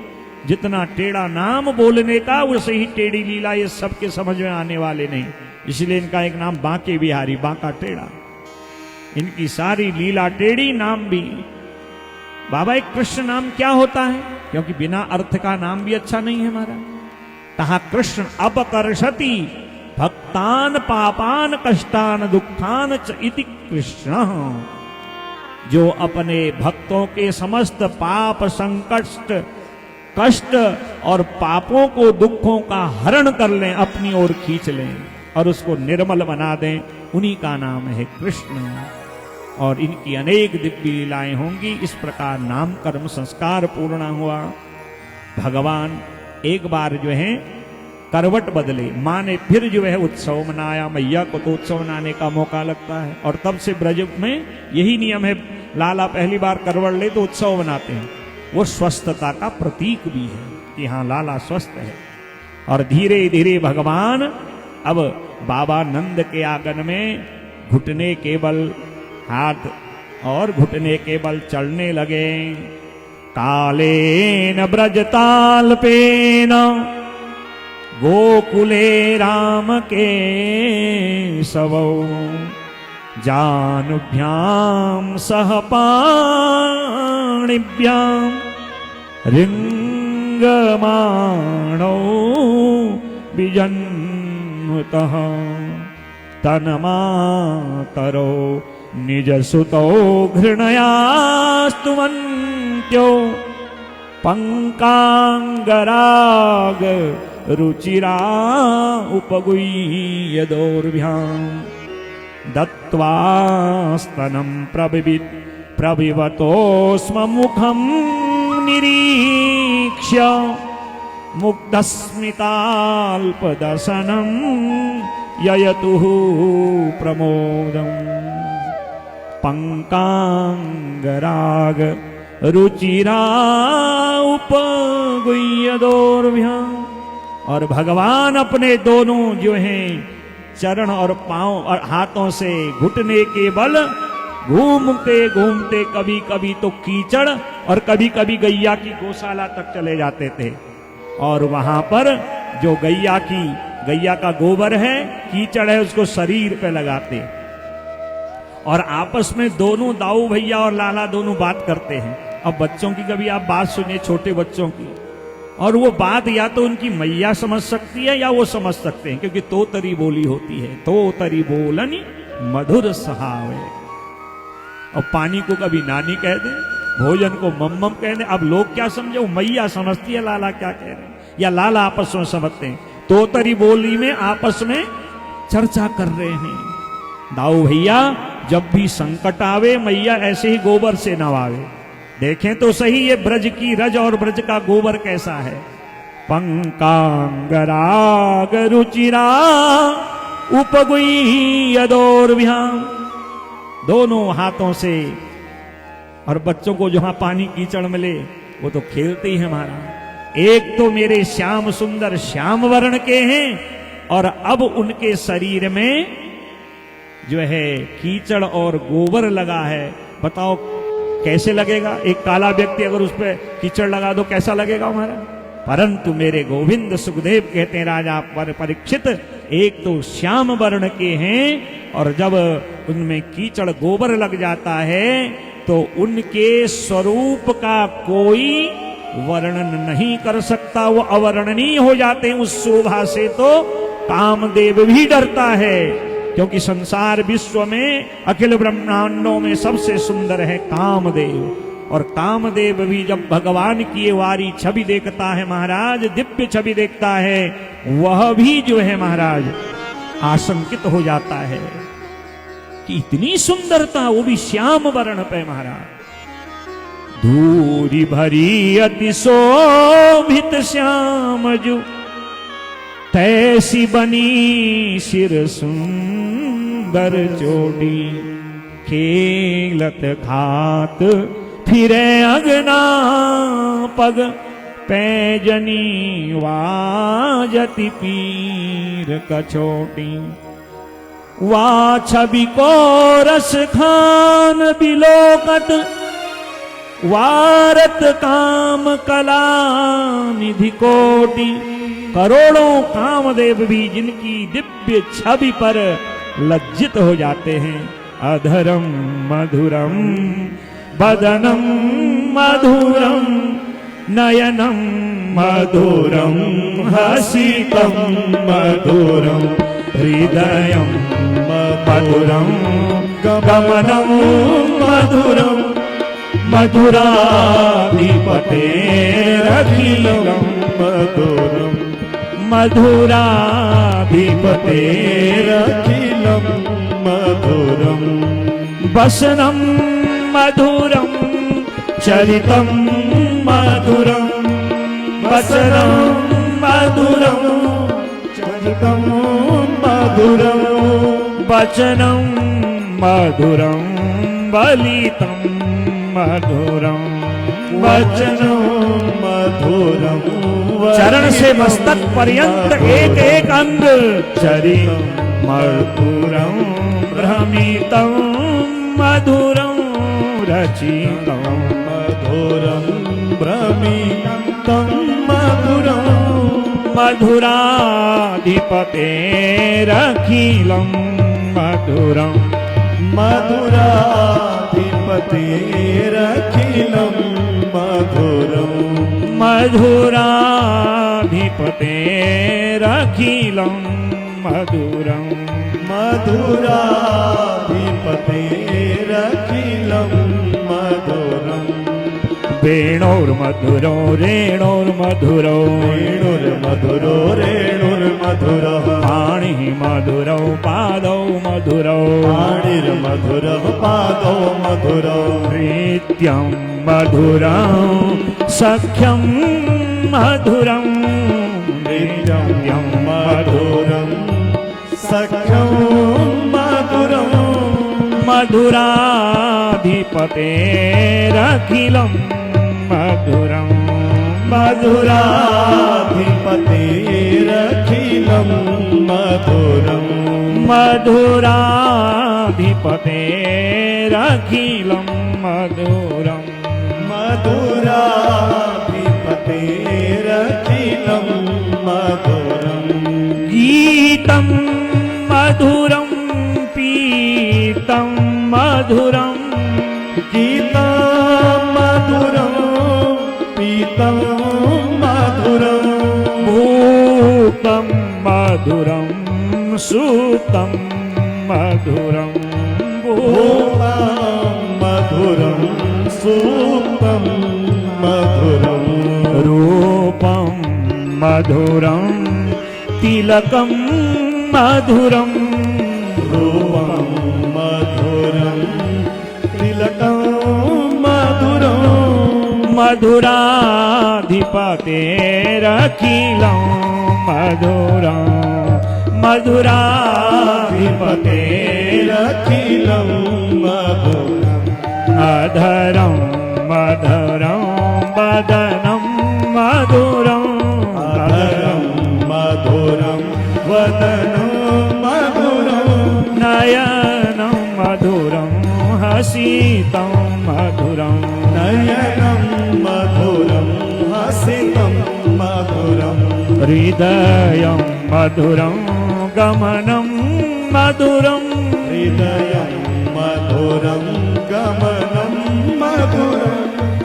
जितना टेढ़ा नाम बोलने का वैसे ही टेढ़ी लीला, ये सबके समझ में आने वाले नहीं, इसलिए इनका एक नाम बांके बिहारी, बांका टेढ़ा, इनकी सारी लीला टेढ़ी, नाम भी। बाबा एक कृष्ण नाम क्या होता है, क्योंकि बिना अर्थ का नाम भी अच्छा नहीं है हमारा। कहा कृष्ण अपकर्षति भक्तान पापान कष्टान दुखान च इति कृष्ण। जो अपने भक्तों के समस्त पाप संकट कष्ट और पापों को दुखों का हरण कर लें, अपनी ओर खींच लें और उसको निर्मल बना दें, उन्हीं का नाम है कृष्ण। और इनकी अनेक दिव्य लीलाएं होंगी। इस प्रकार नाम कर्म संस्कार पूर्ण हुआ। भगवान एक बार जो है करवट बदले, माँ ने फिर जो है उत्सव मनाया। मैया को तो उत्सव मनाने का मौका लगता है और तब से ब्रज में यही नियम है, लाला पहली बार करवट ले तो उत्सव मनाते हैं। वो स्वस्थता का प्रतीक भी है कि हाँ लाला स्वस्थ है। और धीरे धीरे भगवान अब बाबा नंद के आंगन में घुटने के बल हाथ और घुटने के बल चलने लगे। कालेन ब्रजताल्पेन गोकुले राम के सवौ जानुभ्याम सह पाणिभ्याम रिंगमाणौ विजन्मुतः तन्मातरो निजसुतो घृणयास्तुवन्त्यो पंकांगराग रुचिरा उपगुह्य दोर्भ्याम् दत्त्वा स्तनं प्रविवतो स्म मुखं निरीक्ष्य मुग्धस्मिताल्पदर्शनं ययतुः प्रमोदम् पंकांगराग रुचिरा उपगुह्य दोर्भ्याम्। और भगवान अपने दोनों जो हैं चरण और पांव और हाथों से घुटने के बल घूमते घूमते कभी कभी तो कीचड़ और कभी कभी गैया की गौशाला तक चले जाते थे। और वहां पर जो गैया का गोबर है, कीचड़ है, उसको शरीर पे लगाते और आपस में दोनों दाऊ भैया और लाला दोनों बात करते हैं। अब बच्चों की कभी आप बात सुनिए, छोटे बच्चों की, और वो बात या तो उनकी मैया समझ सकती है या वो समझ सकते हैं, क्योंकि तोतरी बोली होती है। तोतरी बोलनी मधुर सहावे। और पानी को कभी नानी कह दे, भोजन को मम्मम कहने। अब लोग क्या समझे, वो मैया समझती है लाला क्या कह रहे हैं, या लाला आपस में समझते हैं। तोतरी बोली में आपस में चर्चा कर रहे हैं। दाऊ भैया, जब भी संकट आवे मैया ऐसे ही गोबर से नवावे। देखें तो सही ये ब्रज की रज और ब्रज का गोबर कैसा है। पंकांगराग रुचिरा उपगुई यदोर्भ्याम, दोनों हाथों से। और बच्चों को जहां पानी कीचड़ मिले वो तो खेलते ही है महाराज। एक तो मेरे श्याम सुंदर श्याम वर्ण के हैं, और अब उनके शरीर में जो है कीचड़ और गोबर लगा है। बताओ कैसे लगेगा, एक काला व्यक्ति अगर उस पर कीचड़ लगा दो कैसा लगेगा हमारा। परंतु मेरे गोविंद सुखदेव कहते हैं राजा परीक्षित, एक तो श्याम वर्ण के हैं, और जब उनमें कीचड़ गोबर लग जाता है तो उनके स्वरूप का कोई वर्णन नहीं कर सकता, वो अवर्णनीय हो जाते हैं। उस शोभा से तो कामदेव भी डरता है, क्योंकि संसार विश्व में अखिल ब्रह्मांडों में सबसे सुंदर है कामदेव। और कामदेव भी जब भगवान की ये वारी छवि देखता है महाराज, दिव्य छवि देखता है, वह भी जो है महाराज आशंकित हो जाता है कि इतनी सुंदरता, वो भी श्याम वर्ण पे महाराज। धूरी भरी अति शोभित श्याम जो, तैसी बनी सिर सुंदर चोटी। खेलत घात फिरे अगना पग, पैजनी वाजति पीर कछोटी। वा छवि को रस खान बिलोकत, वारत काम कला निधि कोटि। करोड़ों कामदेव भी जिनकी दिव्य छवि पर लज्जित हो जाते हैं। अधरम मधुरम बदनम मधुरम, नयनम मधुरम हसितम मधुरम, हृदयम मधुरम गमनम मधुरम, मधुराधिपतेरखिलम मधुरम, मधुराधिपतेरखिलम मधुरम। वसनम मधुरम चरितम मधुरम, वसनम मधुरम चरितम मधुरम, वचनम मधुरम बलितम मधुरम, वचनम मधुरम। चरण से मस्तक पर्यंत एक एक अंग, चरितम मधुरम भ्रमितम मधुरम, रचितम मधुरम भ्रमितम मधुरम, मधुराधिपतेरखिलम मधुरम, मधुराधिपतेरखिलम मधुरम, मधुराधिपतेरखिलम मधुरम, मधुराधिपतेरखिलम मधुरम। वेणोर्मधुरो रेणोर्मधुरो, वेणुर्मधुरो रेणुर्मधुरो, पाणिः मधुरौ पादौ मधुरौ, पाणिर्मधुरौ पादौ मधुरौ, प्रीत्यं मधुरं सख्यं मधुरं, प्रीत्यं मधुरं सख्यं मधुरं, मधुराधिपतेरखिलम मधुरम, मधुराधिपतेरखिलम मधुरम, मधुराधिपतेरखिलम मधुरम, मधुराधिपतेरखिलम मधुरम। गीतम मधुरम पीतम मधुरम, गीतम मधुरम पीतम मधुरम, भूतम मधुरम सूतम मधुरम, भूतम मधुरम सूक्तं मधुरं रूपं मधुरं तिलकं मधुरं रूपं मधुरं तिलकं मधुरं मधुराधिपतेरखिलं मधुरं मधुराधिपतेरखिलं मधुरम् अधरं मधुरं वदनं मधुरं अधरं मधुरं वदनं मधुरं नयनं मधुरं हसितं मधुरं नयनं मधुरं हसितं मधुरं हृदयं मधुरं गमनं मधुरं हृदयं मधुरं गमनं मधुरं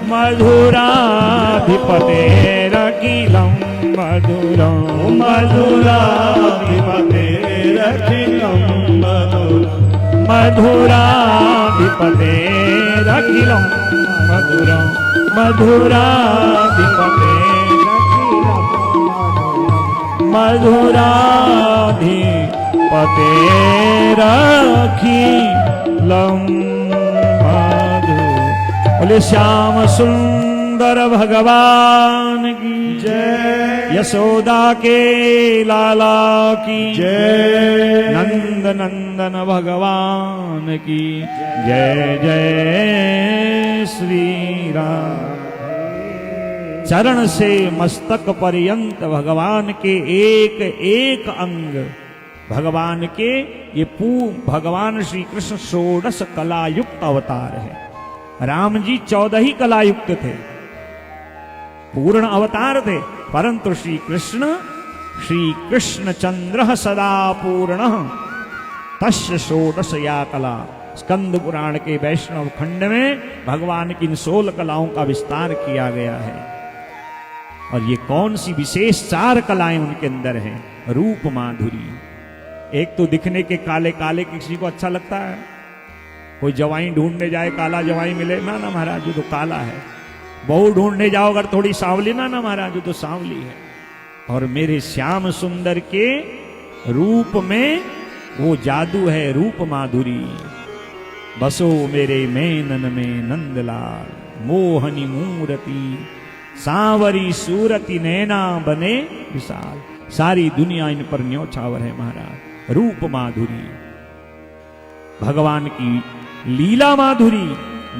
मधुराधिपतेरखिलं मधुरं मधुराधिपतेरखिलं मधुरं मधुराधिपतेरखिलं मधुरं मधुराधिपतेरखिलं मधुराधिपतेरखिलं मधुर। बोले श्याम सुंदर भगवान की जय यशोदा के लाला की जय नंद नंदन भगवान की जय जय श्री राम। चरण से मस्तक पर्यंत भगवान के एक एक अंग भगवान के ये भगवान श्री कृष्ण षोडश कला युक्त अवतार है। राम जी 14 ही कला युक्त थे, पूर्ण अवतार थे, परंतु श्री कृष्ण चंद्र सदा पूर्ण तस्य षोडश या कला। स्कंद पुराण के वैष्णव खंड में भगवान की इन 16 कलाओं का विस्तार किया गया है। और ये कौन सी विशेष 4 कलाएं उनके अंदर हैं। रूप माधुरी, एक तो दिखने के काले काले किसी को अच्छा लगता है, कोई जवाई ढूंढने जाए काला जवाई मिले ना ना महाराज जो तो काला है। बहू ढूंढने जाओ अगर थोड़ी सांवली ना ना महाराज जो तो सांवली है। और मेरे श्याम सुंदर के रूप में वो जादू है रूप माधुरी। बसो मेरे मैनन में नंदलाल मोहनी मूरति सांवरी सूरति नैना बने विशाल। सारी दुनिया इन पर न्योछावर है महाराज। रूप माधुरी, भगवान की लीला माधुरी,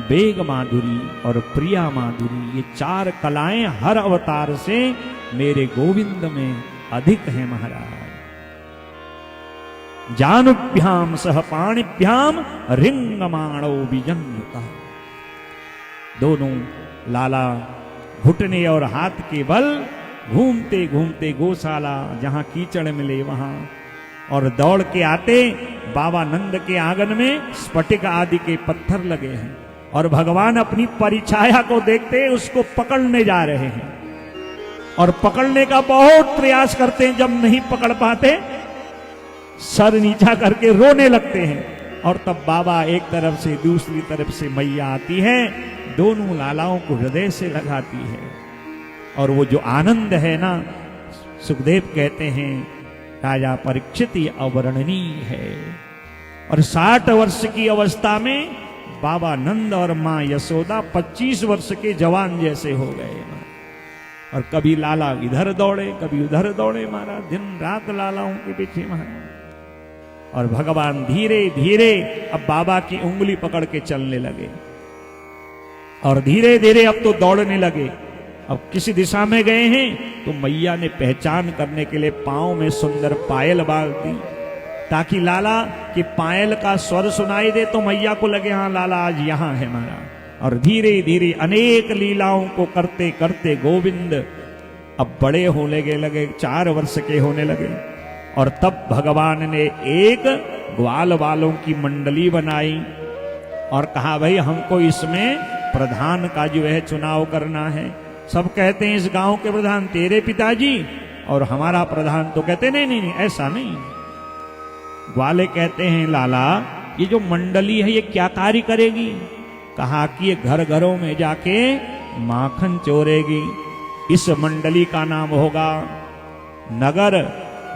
वेग माधुरी और प्रिया माधुरी, ये 4 कलाएं हर अवतार से मेरे गोविंद में अधिक है महाराज। जानुभ्याम सह पाणिभ्याम रिंगमाणो विजन्युता। दोनों लाला घुटने और हाथ के बल घूमते घूमते गौशाला जहां कीचड़ मिले वहां और दौड़ के आते बाबा नंद के आंगन में स्फटिक आदि के पत्थर लगे हैं और भगवान अपनी परिछाया को देखते उसको पकड़ने जा रहे हैं और पकड़ने का बहुत प्रयास करते हैं। जब नहीं पकड़ पाते सर नीचा करके रोने लगते हैं और तब बाबा एक तरफ से दूसरी तरफ से मैया आती है, दोनों लालाओं को हृदय से लगाती है। और वो जो आनंद है ना, सुखदेव कहते हैं राजा परीक्षित ये अवर्णनीय है। और 60 वर्ष की अवस्था में बाबा नंद और मां यशोदा 25 वर्ष के जवान जैसे हो गए। और कभी लाला इधर दौड़े कभी उधर दौड़े महाराज, दिन रात लालाओं के पीछे महाराज। और भगवान धीरे धीरे अब बाबा की उंगली पकड़ के चलने लगे और धीरे धीरे अब तो दौड़ने लगे। अब किसी दिशा में गए हैं तो मैया ने पहचान करने के लिए पांव में सुंदर पायल बांध दी ताकि लाला के पायल का स्वर सुनाई दे तो मैया को लगे हाँ लाला आज यहाँ है महाराज। और धीरे धीरे अनेक लीलाओं को करते करते गोविंद अब बड़े होने लगे 4 वर्ष के होने लगे। और तब भगवान ने एक ग्वाल वालों की मंडली बनाई और कहा भाई हमको इसमें प्रधान का जो है चुनाव करना है। सब कहते हैं इस गांव के प्रधान तेरे पिताजी और हमारा प्रधान तो कहते नहीं नहीं नहीं ऐसा नहीं। ग्वाले कहते हैं लाला ये जो मंडली है ये क्या कार्य करेगी, कहा कि ये घर घरों में जाके माखन चोरेगी। इस मंडली का नाम होगा नगर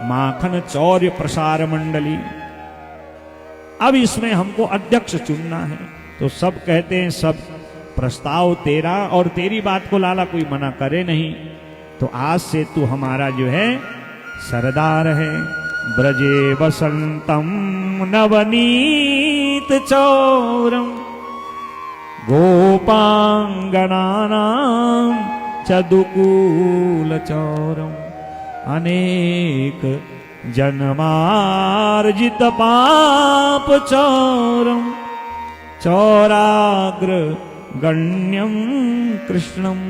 माखन चौर्य प्रसार मंडली। अब इसमें हमको अध्यक्ष चुनना है। तो सब कहते हैं सब प्रस्ताव तेरा, और तेरी बात को लाला कोई मना करे नहीं। तो आज से तू हमारा जो है सरदार है। ब्रजे बसंतम नवनीत चौरम गोपांगनानां चदुकूल चौरम अनेक जन्मार्जित पाप चौरम चौराग्र गण्यम कृष्णम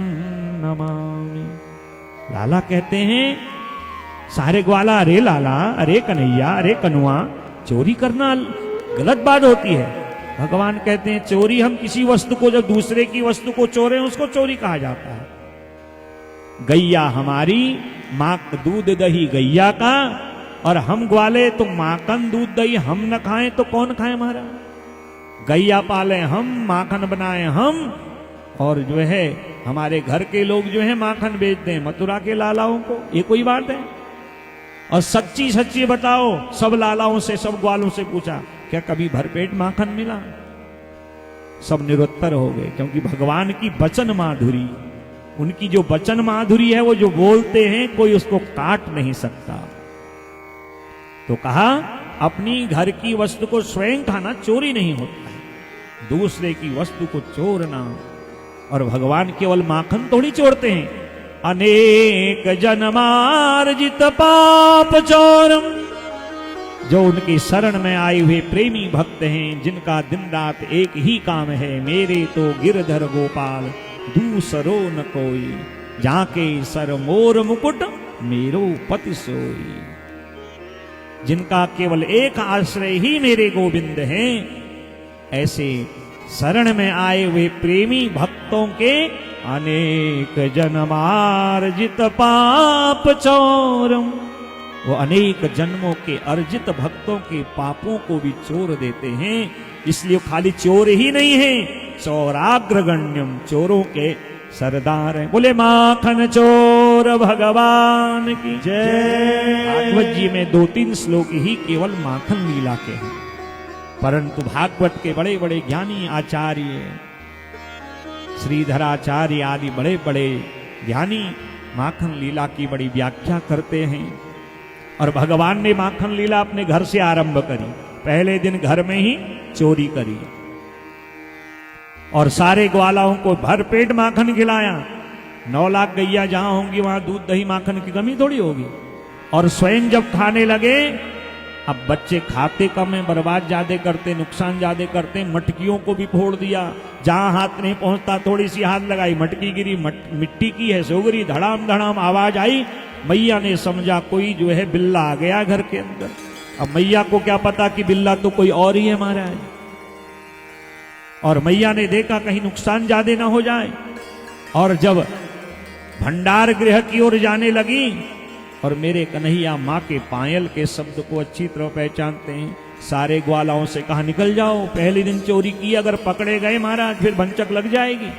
नमामि। लाला कहते हैं सारे ग्वाला, अरे लाला, अरे कन्हैया, अरे कनुआ, चोरी करना गलत बात होती है। भगवान कहते हैं चोरी हम किसी वस्तु को, जब दूसरे की वस्तु को चोरें उसको चोरी कहा जाता है। गैया हमारी, माँ दूध दही गैया का, और हम ग्वाले तो माखन दूध दही हम न खाएं तो कौन खाए हमारा। गैया पाले हम, माखन बनाए हम, और जो है हमारे घर के लोग जो है माखन बेचते हैं मथुरा के लालाओं को। ये कोई बात है? और सच्ची सच्ची बताओ, सब लालाओं से, सब ग्वालों से पूछा क्या कभी भरपेट माखन मिला? सब निरुत्तर हो गए, क्योंकि भगवान की वचन माधुरी, उनकी जो वचन माधुरी है, वो जो बोलते हैं कोई उसको काट नहीं सकता। तो कहा अपनी घर की वस्तु को स्वयं खाना चोरी नहीं होता है, दूसरे की वस्तु को चोरना। और भगवान केवल माखन थोड़ी चोरते हैं, अनेक जन्मार्जित पाप चौरम। जो उनकी शरण में आए हुए प्रेमी भक्त हैं, जिनका दिन रात एक ही काम है, मेरे तो गिरधर गोपाल दूसरो न कोई, जाके सर मोर मुकुट मेरो पति सोई। जिनका केवल एक आश्रय ही मेरे गोविंद हैं, ऐसे शरण में आए हुए प्रेमी भक्तों के अनेक जन्मार्जित पाप चौरम। वो अनेक जन्मों के अर्जित भक्तों के पापों को भी चोर देते हैं। इसलिए खाली चोर ही नहीं है, चौराग्रगण्यम, चोरों के सरदार हैं। बोले माखन चोर भगवान की जय। भागवत जी में 2-3 श्लोक ही केवल माखन लीला के हैं, परंतु भागवत के बड़े बड़े ज्ञानी आचार्य, श्रीधराचार्य आदि बड़े बड़े ज्ञानी माखन लीला की बड़ी व्याख्या करते हैं। और भगवान ने माखन लीला अपने घर से आरंभ करी। पहले दिन घर में ही चोरी करी और सारे ग्वालाओं को भरपेट माखन खिलाया। 9 लाख गैया जहां होंगी वहां दूध दही माखन की कमी थोड़ी होगी। और स्वयं जब खाने लगे, अब बच्चे खाते कम है, बर्बाद ज्यादा करते, नुकसान ज्यादा करते, मटकियों को भी फोड़ दिया। जहां हाथ नहीं पहुंचता थोड़ी सी हाथ लगाई, मटकी गिरी, मिट्टी की है सोगरी, धड़ाम धड़ाम आवाज आई। मैया ने समझा कोई जो है बिल्ला आ गया घर के अंदर। अब मैया को क्या पता कि बिल्ला तो कोई और ही है महाराज। और मैया ने देखा कहीं नुकसान ज्यादा ना हो जाए। और जब भंडार गृह की ओर जाने लगी, और मेरे कन्हैया माँ के पायल के शब्द को अच्छी तरह पहचानते हैं, सारे ग्वालाओं से कहा निकल जाओ, पहले दिन चोरी की, अगर पकड़े गए महाराज फिर भंचक लग जाएगी,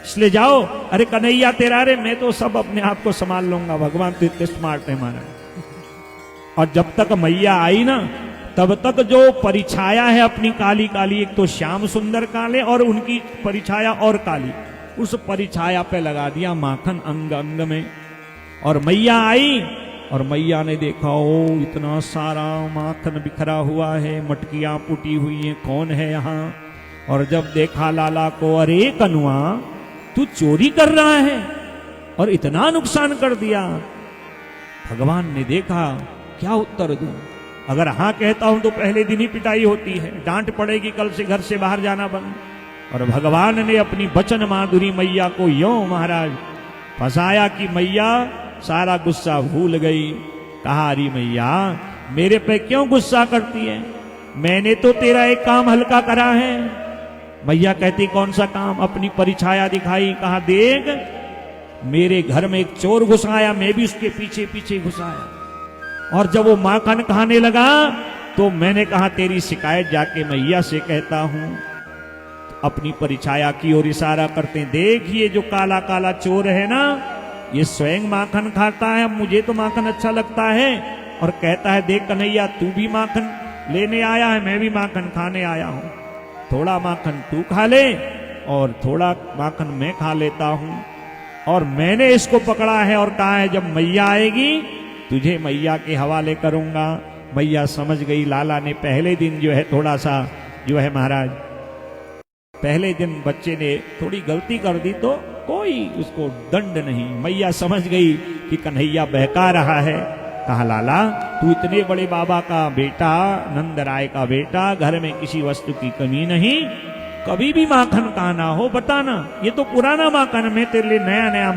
इसलिए जाओ। अरे कन्हैया तेरा, रे मैं तो सब अपने आप को संभाल लूंगा, भगवान तो इतने स्मार्ट है महाराज। और जब तक मैया आई ना, तब तक जो परिछाया है अपनी काली काली, एक तो श्याम सुंदर काले और उनकी परिछाया और काली, उस परिछाया पे लगा दिया माखन अंग अंग में। और मैया आई और मैया ने देखा ओ इतना सारा माखन बिखरा हुआ है, मटकियां पुटी हुई हैं, कौन है यहाँ। और जब देखा लाला को, अरे कनुआ तू चोरी कर रहा है और इतना नुकसान कर दिया। भगवान ने देखा क्या उत्तर दूं, अगर हाँ कहता हूं तो पहले दिन ही पिटाई होती है, डांट पड़ेगी, कल से घर से बाहर जाना बंद। और भगवान ने अपनी वचन माधुरी मैया को यों महाराज फंसाया कि मैया सारा गुस्सा भूल गई। कहा अरे मैया मेरे पे क्यों गुस्सा करती है, मैंने तो तेरा एक काम हल्का करा है। मैया कहती कौन सा काम? अपनी परिछाया दिखाई, कहा देख मेरे घर में एक चोर घुस आया, मैं भी उसके पीछे पीछे घुस आया। और जब वो माखन खाने लगा तो मैंने कहा तेरी शिकायत जाके मैया से कहता हूं। तो अपनी परिछाया की ओर इशारा करते हैं, देख ये जो काला काला चोर है ना, ये स्वयं माखन खाता है, मुझे तो माखन अच्छा लगता है, और कहता है देख कन्हैया तू भी माखन लेने आया है, मैं भी माखन खाने आया हूं, थोड़ा माखन तू खा ले और थोड़ा माखन मैं खा लेता हूं। और मैंने इसको पकड़ा है और कहा है जब मैया आएगी तुझे मैया के हवाले करूंगा। मैया समझ गई, लाला ने पहले दिन जो है थोड़ा सा जो है महाराज, पहले दिन बच्चे ने थोड़ी गलती कर दी तो कोई उसको दंड नहीं। मैया समझ गई कि कन्हैया बहका रहा है। कहा लाला तू इतने बड़े बाबा का बेटा, नंद राय का बेटा, घर में किसी वस्तु की कमी नहीं, कभी भी माखन का ना हो बताना, ये तो पुराना माखन, मैं तेरे लिए नया नया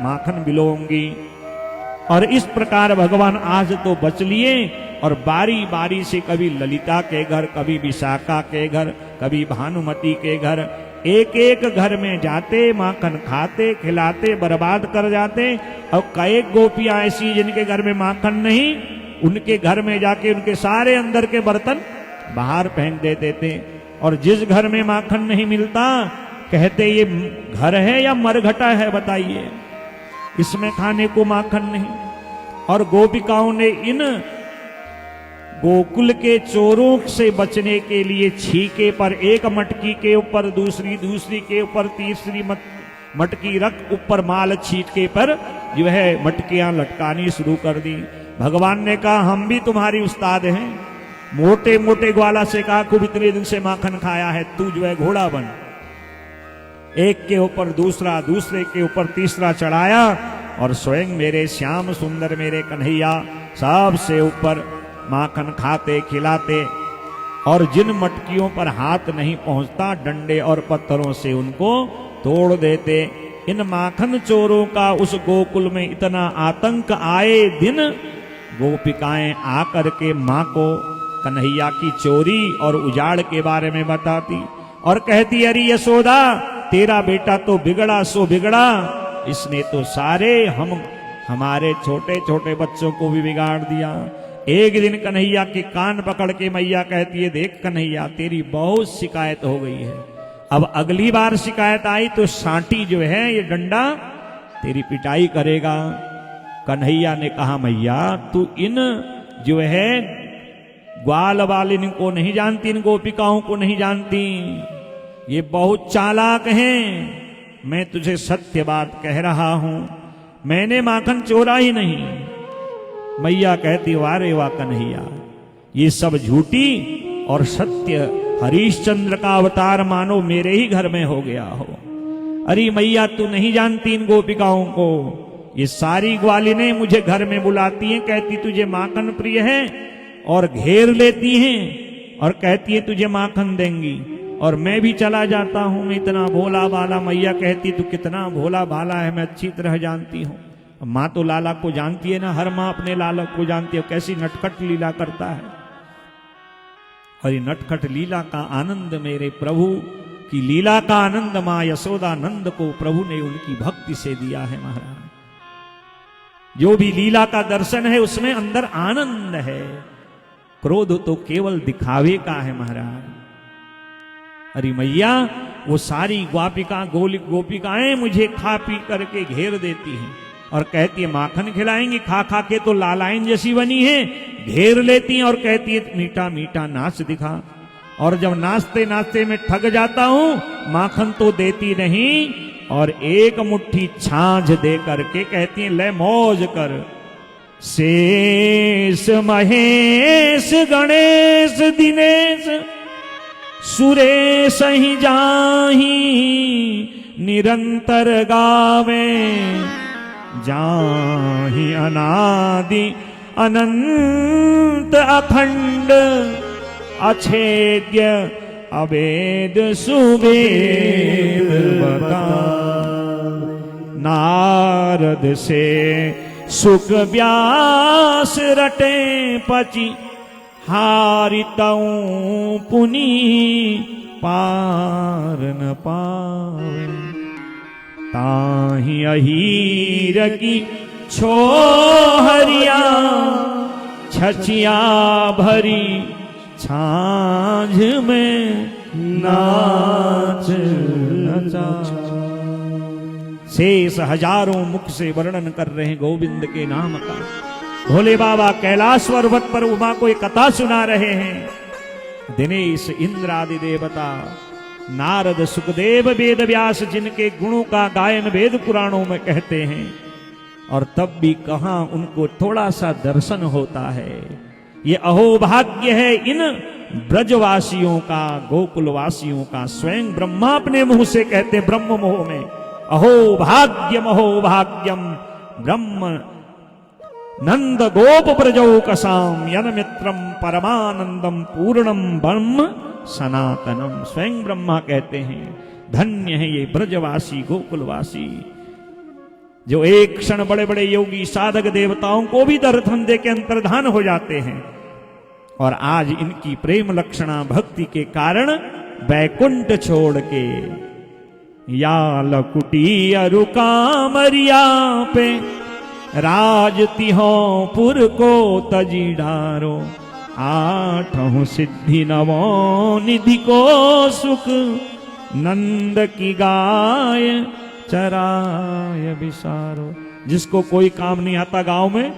माखन बिलोंगी। और इस प्रकार भगवान आज तो बच लिए, और बारी बारी से कभी ललिता के घर, कभी विशाखा के घर, कभी भानुमति के घर, एक एक घर में जाते, माखन खाते, खिलाते, बर्बाद कर जाते। और कई गोपियां ऐसी जिनके घर में माखन नहीं, उनके घर में जाके उनके सारे अंदर के बर्तन बाहर फेंक देते थे। और जिस घर में माखन नहीं मिलता कहते ये घर है या मरघटा है बताइए, इसमें खाने को माखन नहीं। और गोपिकाओं ने इन गोकुल के चोरों से बचने के लिए छीके पर एक मटकी के ऊपर दूसरी, दूसरी के ऊपर तीसरी मटकी रख, ऊपर माल छीके पर जो है मटकियां लटकानी शुरू कर दी। भगवान ने कहा हम भी तुम्हारी उस्ताद हैं, मोटे मोटे ग्वाला से कहा खूब इतने दिन से माखन खाया है, तू जो है घोड़ा बन। एक के ऊपर दूसरा, दूसरे के ऊपर तीसरा चढ़ाया, और स्वयं मेरे श्याम सुंदर मेरे कन्हैया सबसे ऊपर माखन खाते खिलाते। और जिन मटकियों पर हाथ नहीं पहुंचता डंडे और पत्थरों से उनको तोड़ देते। इन माखन चोरों का उस गोकुल में इतना आतंक, आए दिन गोपिकाएं आकर के माँ को कन्हैया की चोरी और उजाड़ के बारे में बताती और कहती अरे यशोदा तेरा बेटा तो बिगड़ा सो बिगड़ा, इसने तो सारे हमारे छोटे छोटे बच्चों को भी बिगाड़ दिया। एक दिन कन्हैया के कान पकड़ के मैया कहती है देख कन्हैया तेरी बहुत शिकायत हो गई है, अब अगली बार शिकायत आई तो सांटी जो है ये डंडा तेरी पिटाई करेगा। कन्हैया ने कहा मैया तू इन जो है ग्वाल वालिन को नहीं जानती, इन गोपिकाओं को नहीं जानती, ये बहुत चालाक हैं, मैं तुझे सत्य बात कह रहा हूं, मैंने माखन चोरा ही नहीं। मैया कहती वाह रे वाह कन्हैया, ये सब झूठी और सत्य हरिश्चंद्र का अवतार मानो मेरे ही घर में हो गया हो। अरे मैया तू नहीं जानती इन गोपिकाओं को, ये सारी ग्वालिनें मुझे घर में बुलाती हैं, कहती तुझे माखन प्रिय है और घेर लेती हैं और कहती है तुझे माखन देंगी, और मैं भी चला जाता हूं, मैं इतना भोला भाला। मैया कहती तू कितना भोला भाला है मैं अच्छी तरह जानती हूं। माँ तो लाला को जानती है ना, हर माँ अपने लाला को जानती है, कैसी नटखट लीला करता है। और ये नटखट लीला का आनंद मेरे प्रभु की लीला का आनंद माँ यशोदा नंद को प्रभु ने उनकी भक्ति से दिया है महाराज। जो भी लीला का दर्शन है उसमें अंदर आनंद है, क्रोध तो केवल दिखावे का है महाराज। अरे मैया वो सारी गोपिकाएं मुझे खा पी करके घेर देती हैं और कहती है माखन खिलाएंगी, खा खा के तो लालाइन जैसी बनी है, घेर लेती हैं और कहती है मीठा मीठा नाच दिखा। और जब नाचते नाचते मैं ठग जाता हूं, माखन तो देती नहीं और एक मुट्ठी छाछ दे करके कहती है ले मौज कर। शेष महेश गणेश दिनेश सुरेश ही जाही निरंतर गावे, जाहि अनादि अनंत अखंड अछेद्य अवेद सुवेद बता। नारद से सुख व्यास रटे पची, हारितऊं पुनि पार न पावे। ताहि अहीर की छोहरिया, छचिया भरी छाझ में नाच शेष हजारों मुख से वर्णन कर रहे हैं गोविंद के नाम का। भोले बाबा कैलाश पर्वत पर उमा को एक कथा सुना रहे हैं। दिनेश इंद्र आदि देवता, नारद, सुखदेव, वेद व्यास जिनके गुणों का गायन वेद पुराणों में कहते हैं, और तब भी कहां उनको थोड़ा सा दर्शन होता है। ये अहोभाग्य है इन ब्रजवासियों का, गोकुलवासियों का। स्वयं ब्रह्मा अपने मुंह से कहते ब्रह्म मोह में, अहोभाग्यम अहोभाग्यम ब्रह्म नंद गोप ब्रजौकसाम यन मित्रम परमानंदम पूर्णम ब्रह्म सनातनम। स्वयं ब्रह्मा कहते हैं धन्य है ये ब्रजवासी गोकुलवासी, जो एक क्षण बड़े बड़े योगी साधक देवताओं को भी दर्शन दे के अंतर्धान हो जाते हैं। और आज इनकी प्रेम लक्षणा भक्ति के कारण बैकुंठ छोड़ के या लकुटी अरु कामरिया पे राजती हो पुर को तजी डारो, आठों सिद्धि नवो निधि को सुख नंद की गाय चराय बिसारो। जिसको कोई काम नहीं आता गांव में,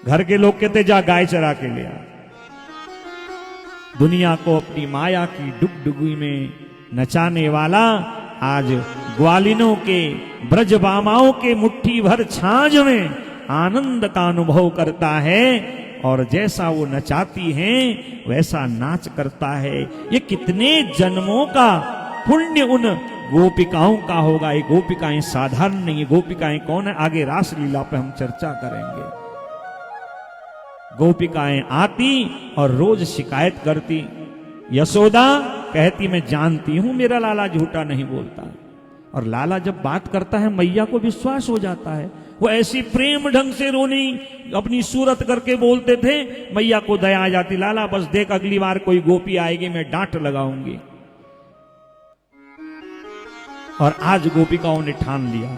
घर के लोग कहते जा गाय चरा के ले आ। दुनिया को अपनी माया की डुगडुगी में नचाने वाला आज ग्वालिनों के, ब्रजबामाओं के मुट्ठी भर छाछ में आनंद का अनुभव करता है, और जैसा वो नचाती हैं वैसा नाच करता है। ये कितने जन्मों का पुण्य उन गोपिकाओं का होगा। ये गोपिकाएं साधारण नहीं है। गोपिकाएं कौन है, आगे रास लीला पे हम चर्चा करेंगे। गोपिकाएं आती और रोज शिकायत करती। यशोदा कहती मैं जानती हूं मेरा लाला झूठा नहीं बोलता। और लाला जब बात करता है मैया को विश्वास हो जाता है। वो ऐसी प्रेम ढंग से रोनी अपनी सूरत करके बोलते थे, मैया को दया आ जाती। लाला बस देख अगली बार कोई गोपी आएगी मैं डांट लगाऊंगी। और आज गोपिकाओं ने ठान लिया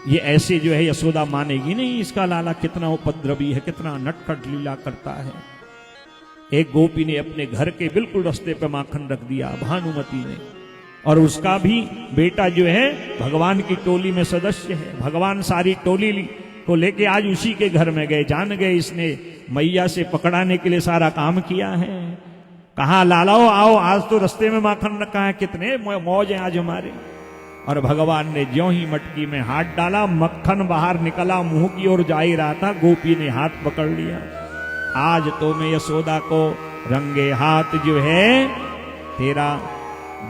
ये ऐसे जो है यशोदा मानेगी नहीं, इसका लाला कितना उपद्रवी है, कितना नटखट लीला करता है। एक गोपी ने अपने घर के बिल्कुल रास्ते पे माखन रख दिया, भानुमती ने, और उसका भी बेटा जो है भगवान की टोली में सदस्य है। भगवान सारी टोली को लेके आज उसी के घर में गए। जान गए इसने मैया से पकड़ाने के लिए सारा काम किया है। कहा लालाओ आओ, आज तो रास्ते में माखन रखा है, कितने मौज है आज हमारे। और भगवान ने ज्यों ही मटकी में हाथ डाला, मक्खन बाहर निकला, मुंह की ओर जा ही रहा था, गोपी ने हाथ पकड़ लिया। आज तो मैं यशोदा को रंगे हाथ जो है तेरा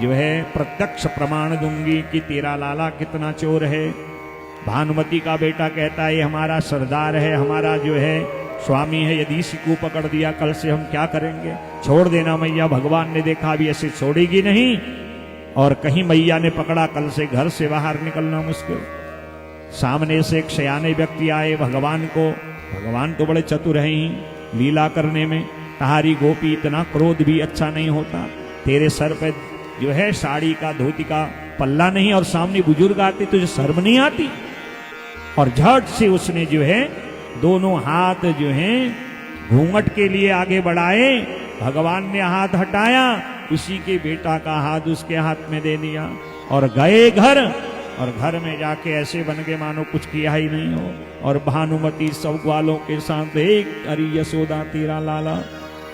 जो है प्रत्यक्ष प्रमाण दूंगी कि तेरा लाला कितना चोर है। भानुमती का बेटा कहता है ये हमारा सरदार है, हमारा जो है स्वामी है, यदि इसी को पकड़ दिया कल से हम क्या करेंगे, छोड़ देना मैया। भगवान ने देखा अभी ऐसे छोड़ेगी नहीं, और कहीं मैया ने पकड़ा कल से घर से बाहर निकलना मुश्किल। सामने से एक शयाने व्यक्ति आए भगवान को, भगवान तो बड़े चतुर हैं ही लीला करने में। तुम्हारी गोपी इतना क्रोध भी अच्छा नहीं होता, तेरे सर पे जो है साड़ी का धोती का पल्ला नहीं, और सामने बुजुर्ग आते तुझे शर्म नहीं आती। और झट से उसने जो है दोनों हाथ जो है घूंघट के लिए आगे बढ़ाए। भगवान ने हाथ हटाया, उसी के बेटा का हाथ उसके हाथ में दे दिया और गए घर। और घर में जाके ऐसे बन के मानो कुछ किया ही नहीं हो। और भानुमती सब ग्वालों के साथ एक, अरे यशोदा तेरा लाला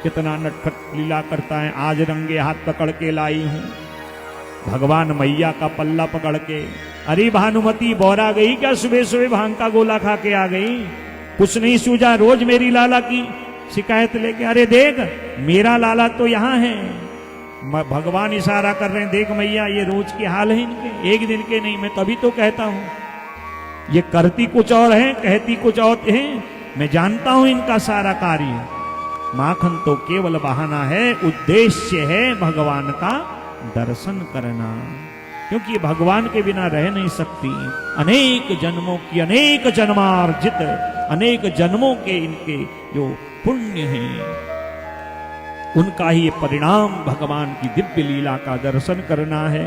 कितना नटखट लीला करता है, आज रंगे हाथ पकड़ के लाई हूं। भगवान मैया का पल्ला पकड़ के, अरे भानुमती बौरा गई क्या, सुबह सुबह भांग का गोला खा के आ गई, कुछ नहीं सूझा, रोज मेरी लाला की शिकायत लेके। अरे देख मेरा लाला तो यहाँ है। भगवान इशारा कर रहे हैं, देख मैया ये रोज के हाल है इनके, एक दिन के नहीं। मैं तभी तो कहता हूं ये करती कुछ और है, कहती कुछ और है। मैं जानता हूं इनका सारा कार्य। माखन तो केवल बहाना है, उद्देश्य है भगवान का दर्शन करना, क्योंकि ये भगवान के बिना रह नहीं सकती। अनेक जन्मों की, अनेक जन्मार्जित, अनेक जन्मों के इनके जो पुण्य हैं, उनका ही परिणाम भगवान की दिव्य लीला का दर्शन करना है।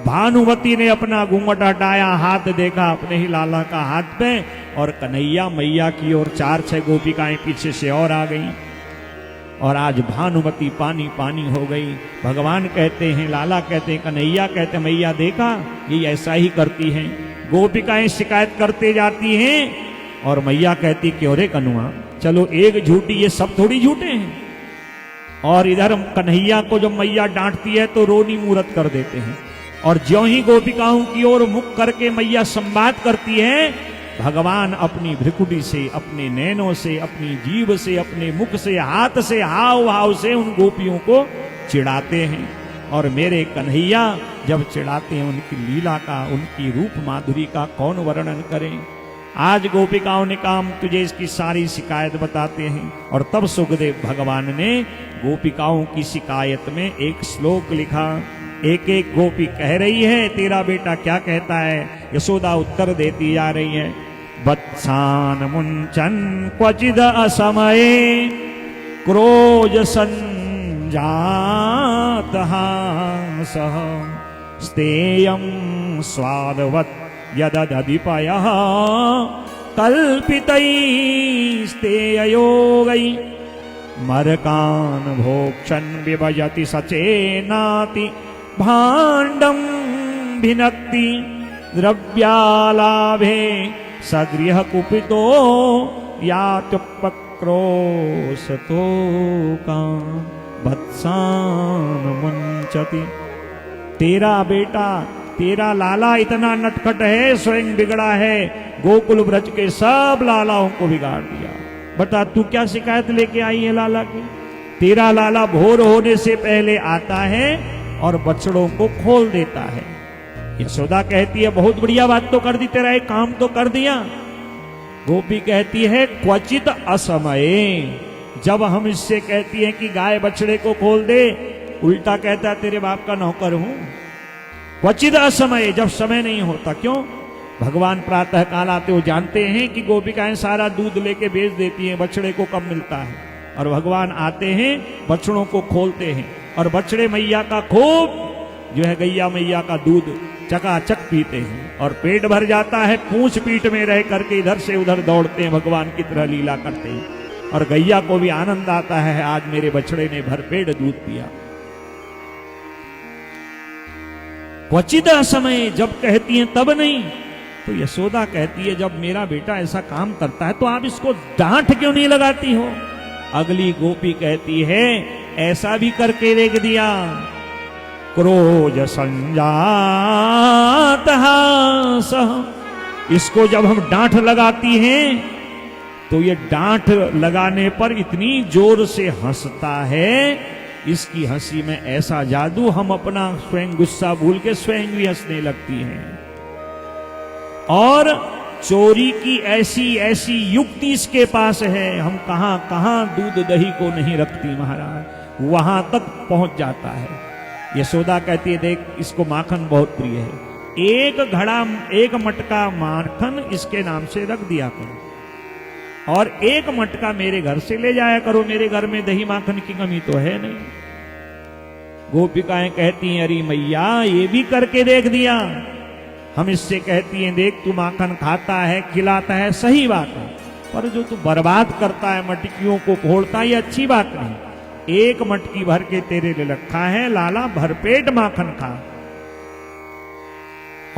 भानुमती ने अपना घूंघट हटाया, हाथ देखा अपने ही लाला का हाथ पे, और कन्हैया मैया की ओर 4-6 गोपिकाएं पीछे से और आ गईं। और आज भानुमति पानी पानी हो गई। भगवान कहते हैं, लाला कहते हैं, कन्हैया कहते हैं, मैया देखा ये ऐसा ही करती हैं। गोपिकाएं शिकायत करते जाती हैं और मैया कहती क्यों रे कनुआ, चलो एक झूठी, ये सब थोड़ी झूठे हैं। और इधर कन्हैया को जब मैया डांटती है तो रोनी मूरत कर देते हैं। और ज्यों ही गोपिकाओं की ओर मुख करके मैया संवाद करती है, भगवान अपनी भ्रिकुटी से, अपने नैनों से, अपनी जीभ से, अपने मुख से, हाथ से, हाव भाव से उन गोपियों को चिढ़ाते हैं। और मेरे कन्हैया जब चिढ़ाते हैं, उनकी लीला का, उनकी रूप माधुरी का कौन वर्णन करें। आज गोपिकाओं ने कहा हम तुझे इसकी सारी शिकायत बताते हैं। और तब सुखदेव भगवान ने गोपिकाओं की शिकायत में एक श्लोक लिखा। एक एक गोपी कह रही है तेरा बेटा क्या कहता है। यशोदा उत्तर देती जा रही है, वत्सान मुंचन क्वचिद असमये क्रोज संजात हासः स्तेयं स्वादवत् यददधिपयः कल्पितैस्तेययोगै मरकान् भोक्षन् विभजति सचेनाति भाण्डं भिनक्ति द्रव्यालाभे सगृह कुपितो यात्युपक्रोशतो कान् वत्सान मुंचति। तेरा बेटा, तेरा लाला इतना नटखट है, स्वयं बिगड़ा है, गोकुल ब्रज के सब लालाओं को बिगाड़ दिया। बता तू क्या शिकायत लेके आई है लाला की। तेरा लाला भोर होने से पहले आता है और बछड़ों को खोल देता है। यशोदा कहती है बहुत बढ़िया बात तो कर दी, तेरा एक काम तो कर दिया। गोपी कहती है क्वचित असमये, जब हम इससे कहती है कि गाय बछड़े को खोल दे, उल्टा कहता है तेरे बाप का नौकर हूं। क्वचित असमये, जब समय नहीं होता। क्यों? भगवान प्रातः काल आते, वो जानते हैं कि गोपिकाएं सारा दूध लेके बेच देती हैं, बछड़े को कम मिलता है। और भगवान आते हैं, बछड़ों को खोलते हैं और बछड़े मैया का खूब जो है गैया मैया का दूध चकाचक पीते हैं और पेट भर जाता है। पूंछ पीठ में रह करके इधर से उधर दौड़ते हैं, भगवान की तरह लीला करते हैं। और गैया को भी आनंद आता है, आज मेरे बछड़े ने भरपेट दूध पिया। क्वचित समय जब कहती हैं तब नहीं। तो यशोदा कहती है जब मेरा बेटा ऐसा काम करता है तो आप इसको डांट क्यों नहीं लगाती हो। अगली गोपी कहती है ऐसा भी करके देख दिया। क्रोध संजात हासः, इसको जब हम डांट लगाती हैं तो ये डांट लगाने पर इतनी जोर से हंसता है, इसकी हंसी में ऐसा जादू, हम अपना स्वयं गुस्सा भूल के स्वयं भी हंसने लगती हैं। और चोरी की ऐसी ऐसी युक्ति इसके पास है, हम कहां कहां दूध दही को नहीं रखती महाराज, वहां तक पहुंच जाता है। यशोदा कहती है देख इसको माखन बहुत प्रिय है, एक मटका माखन इसके नाम से रख दिया करो और एक मटका मेरे घर से ले जाया करो, मेरे घर में दही माखन की कमी तो है नहीं। गोपिकाएं कहती हैं अरे मैया ये भी करके देख दिया। हम इससे कहती हैं देख तू माखन खाता है खिलाता है सही बात है, पर जो तू बर्बाद करता है मटकियों को फोड़ता है ये अच्छी बात नहीं। एक मटकी भर के तेरे लिए रखा है, लाला भरपेट माखन खा।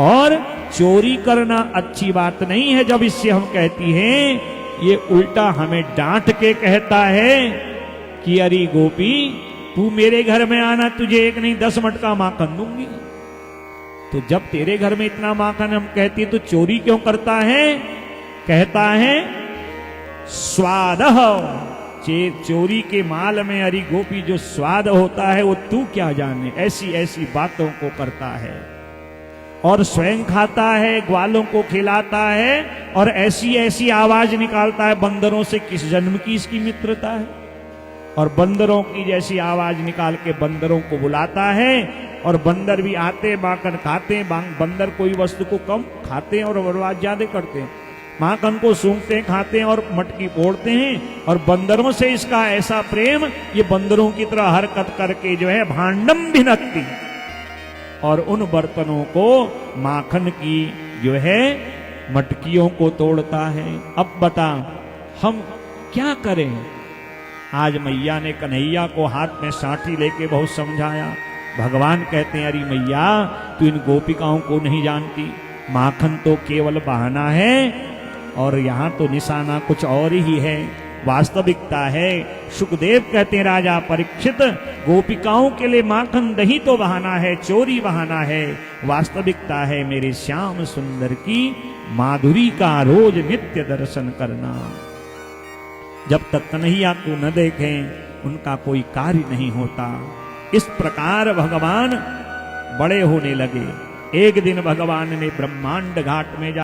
और चोरी करना अच्छी बात नहीं है। जब इससे हम कहती हैं ये उल्टा हमें डांट के कहता है कि अरे गोपी तू मेरे घर में आना, तुझे एक नहीं 10 मटका माखन दूंगी। तो जब तेरे घर में इतना माखन हम कहती तो चोरी क्यों करता है? कहता है स्वाद, चोरी के माल में अरे गोपी जो स्वाद होता है वो तू क्या जाने, ऐसी ऐसी बातों को करता है। और स्वयं खाता है, ग्वालों को खिलाता है और ऐसी ऐसी आवाज निकालता है। बंदरों से किस जन्म की इसकी मित्रता है? और बंदरों की जैसी आवाज निकाल के बंदरों को बुलाता है और बंदर भी आते माखन खाते हैं। बंदर कोई वस्तु को कम खाते हैं और बर्बाद ज्यादा करते हैं। माखन को सूंघते हैं, खाते हैं और मटकी फोड़ते हैं। और बंदरों से इसका ऐसा प्रेम, ये बंदरों की तरह हरकत करके जो है भांडम भिनकती, और उन बर्तनों को माखन की जो है मटकियों को तोड़ता है। अब बता हम क्या करें? आज मैया ने कन्हैया को हाथ में साठी लेके बहुत समझाया। भगवान कहते हैं, अरे मैया तू इन गोपिकाओं को नहीं जानती, माखन तो केवल बहाना है और यहाँ तो निशाना कुछ और ही है, वास्तविकता है। सुखदेव कहते हैं, राजा परीक्षित, गोपिकाओं के लिए माखन दही तो बहाना है, चोरी बहाना है, वास्तविकता है मेरे श्याम सुंदर की माधुरी का रोज नित्य दर्शन करना। जब तक कन्हैया को न देखें उनका कोई कार्य नहीं होता। इस प्रकार भगवान बड़े होने लगे। एक दिन भगवान ने ब्रह्मांड घाट में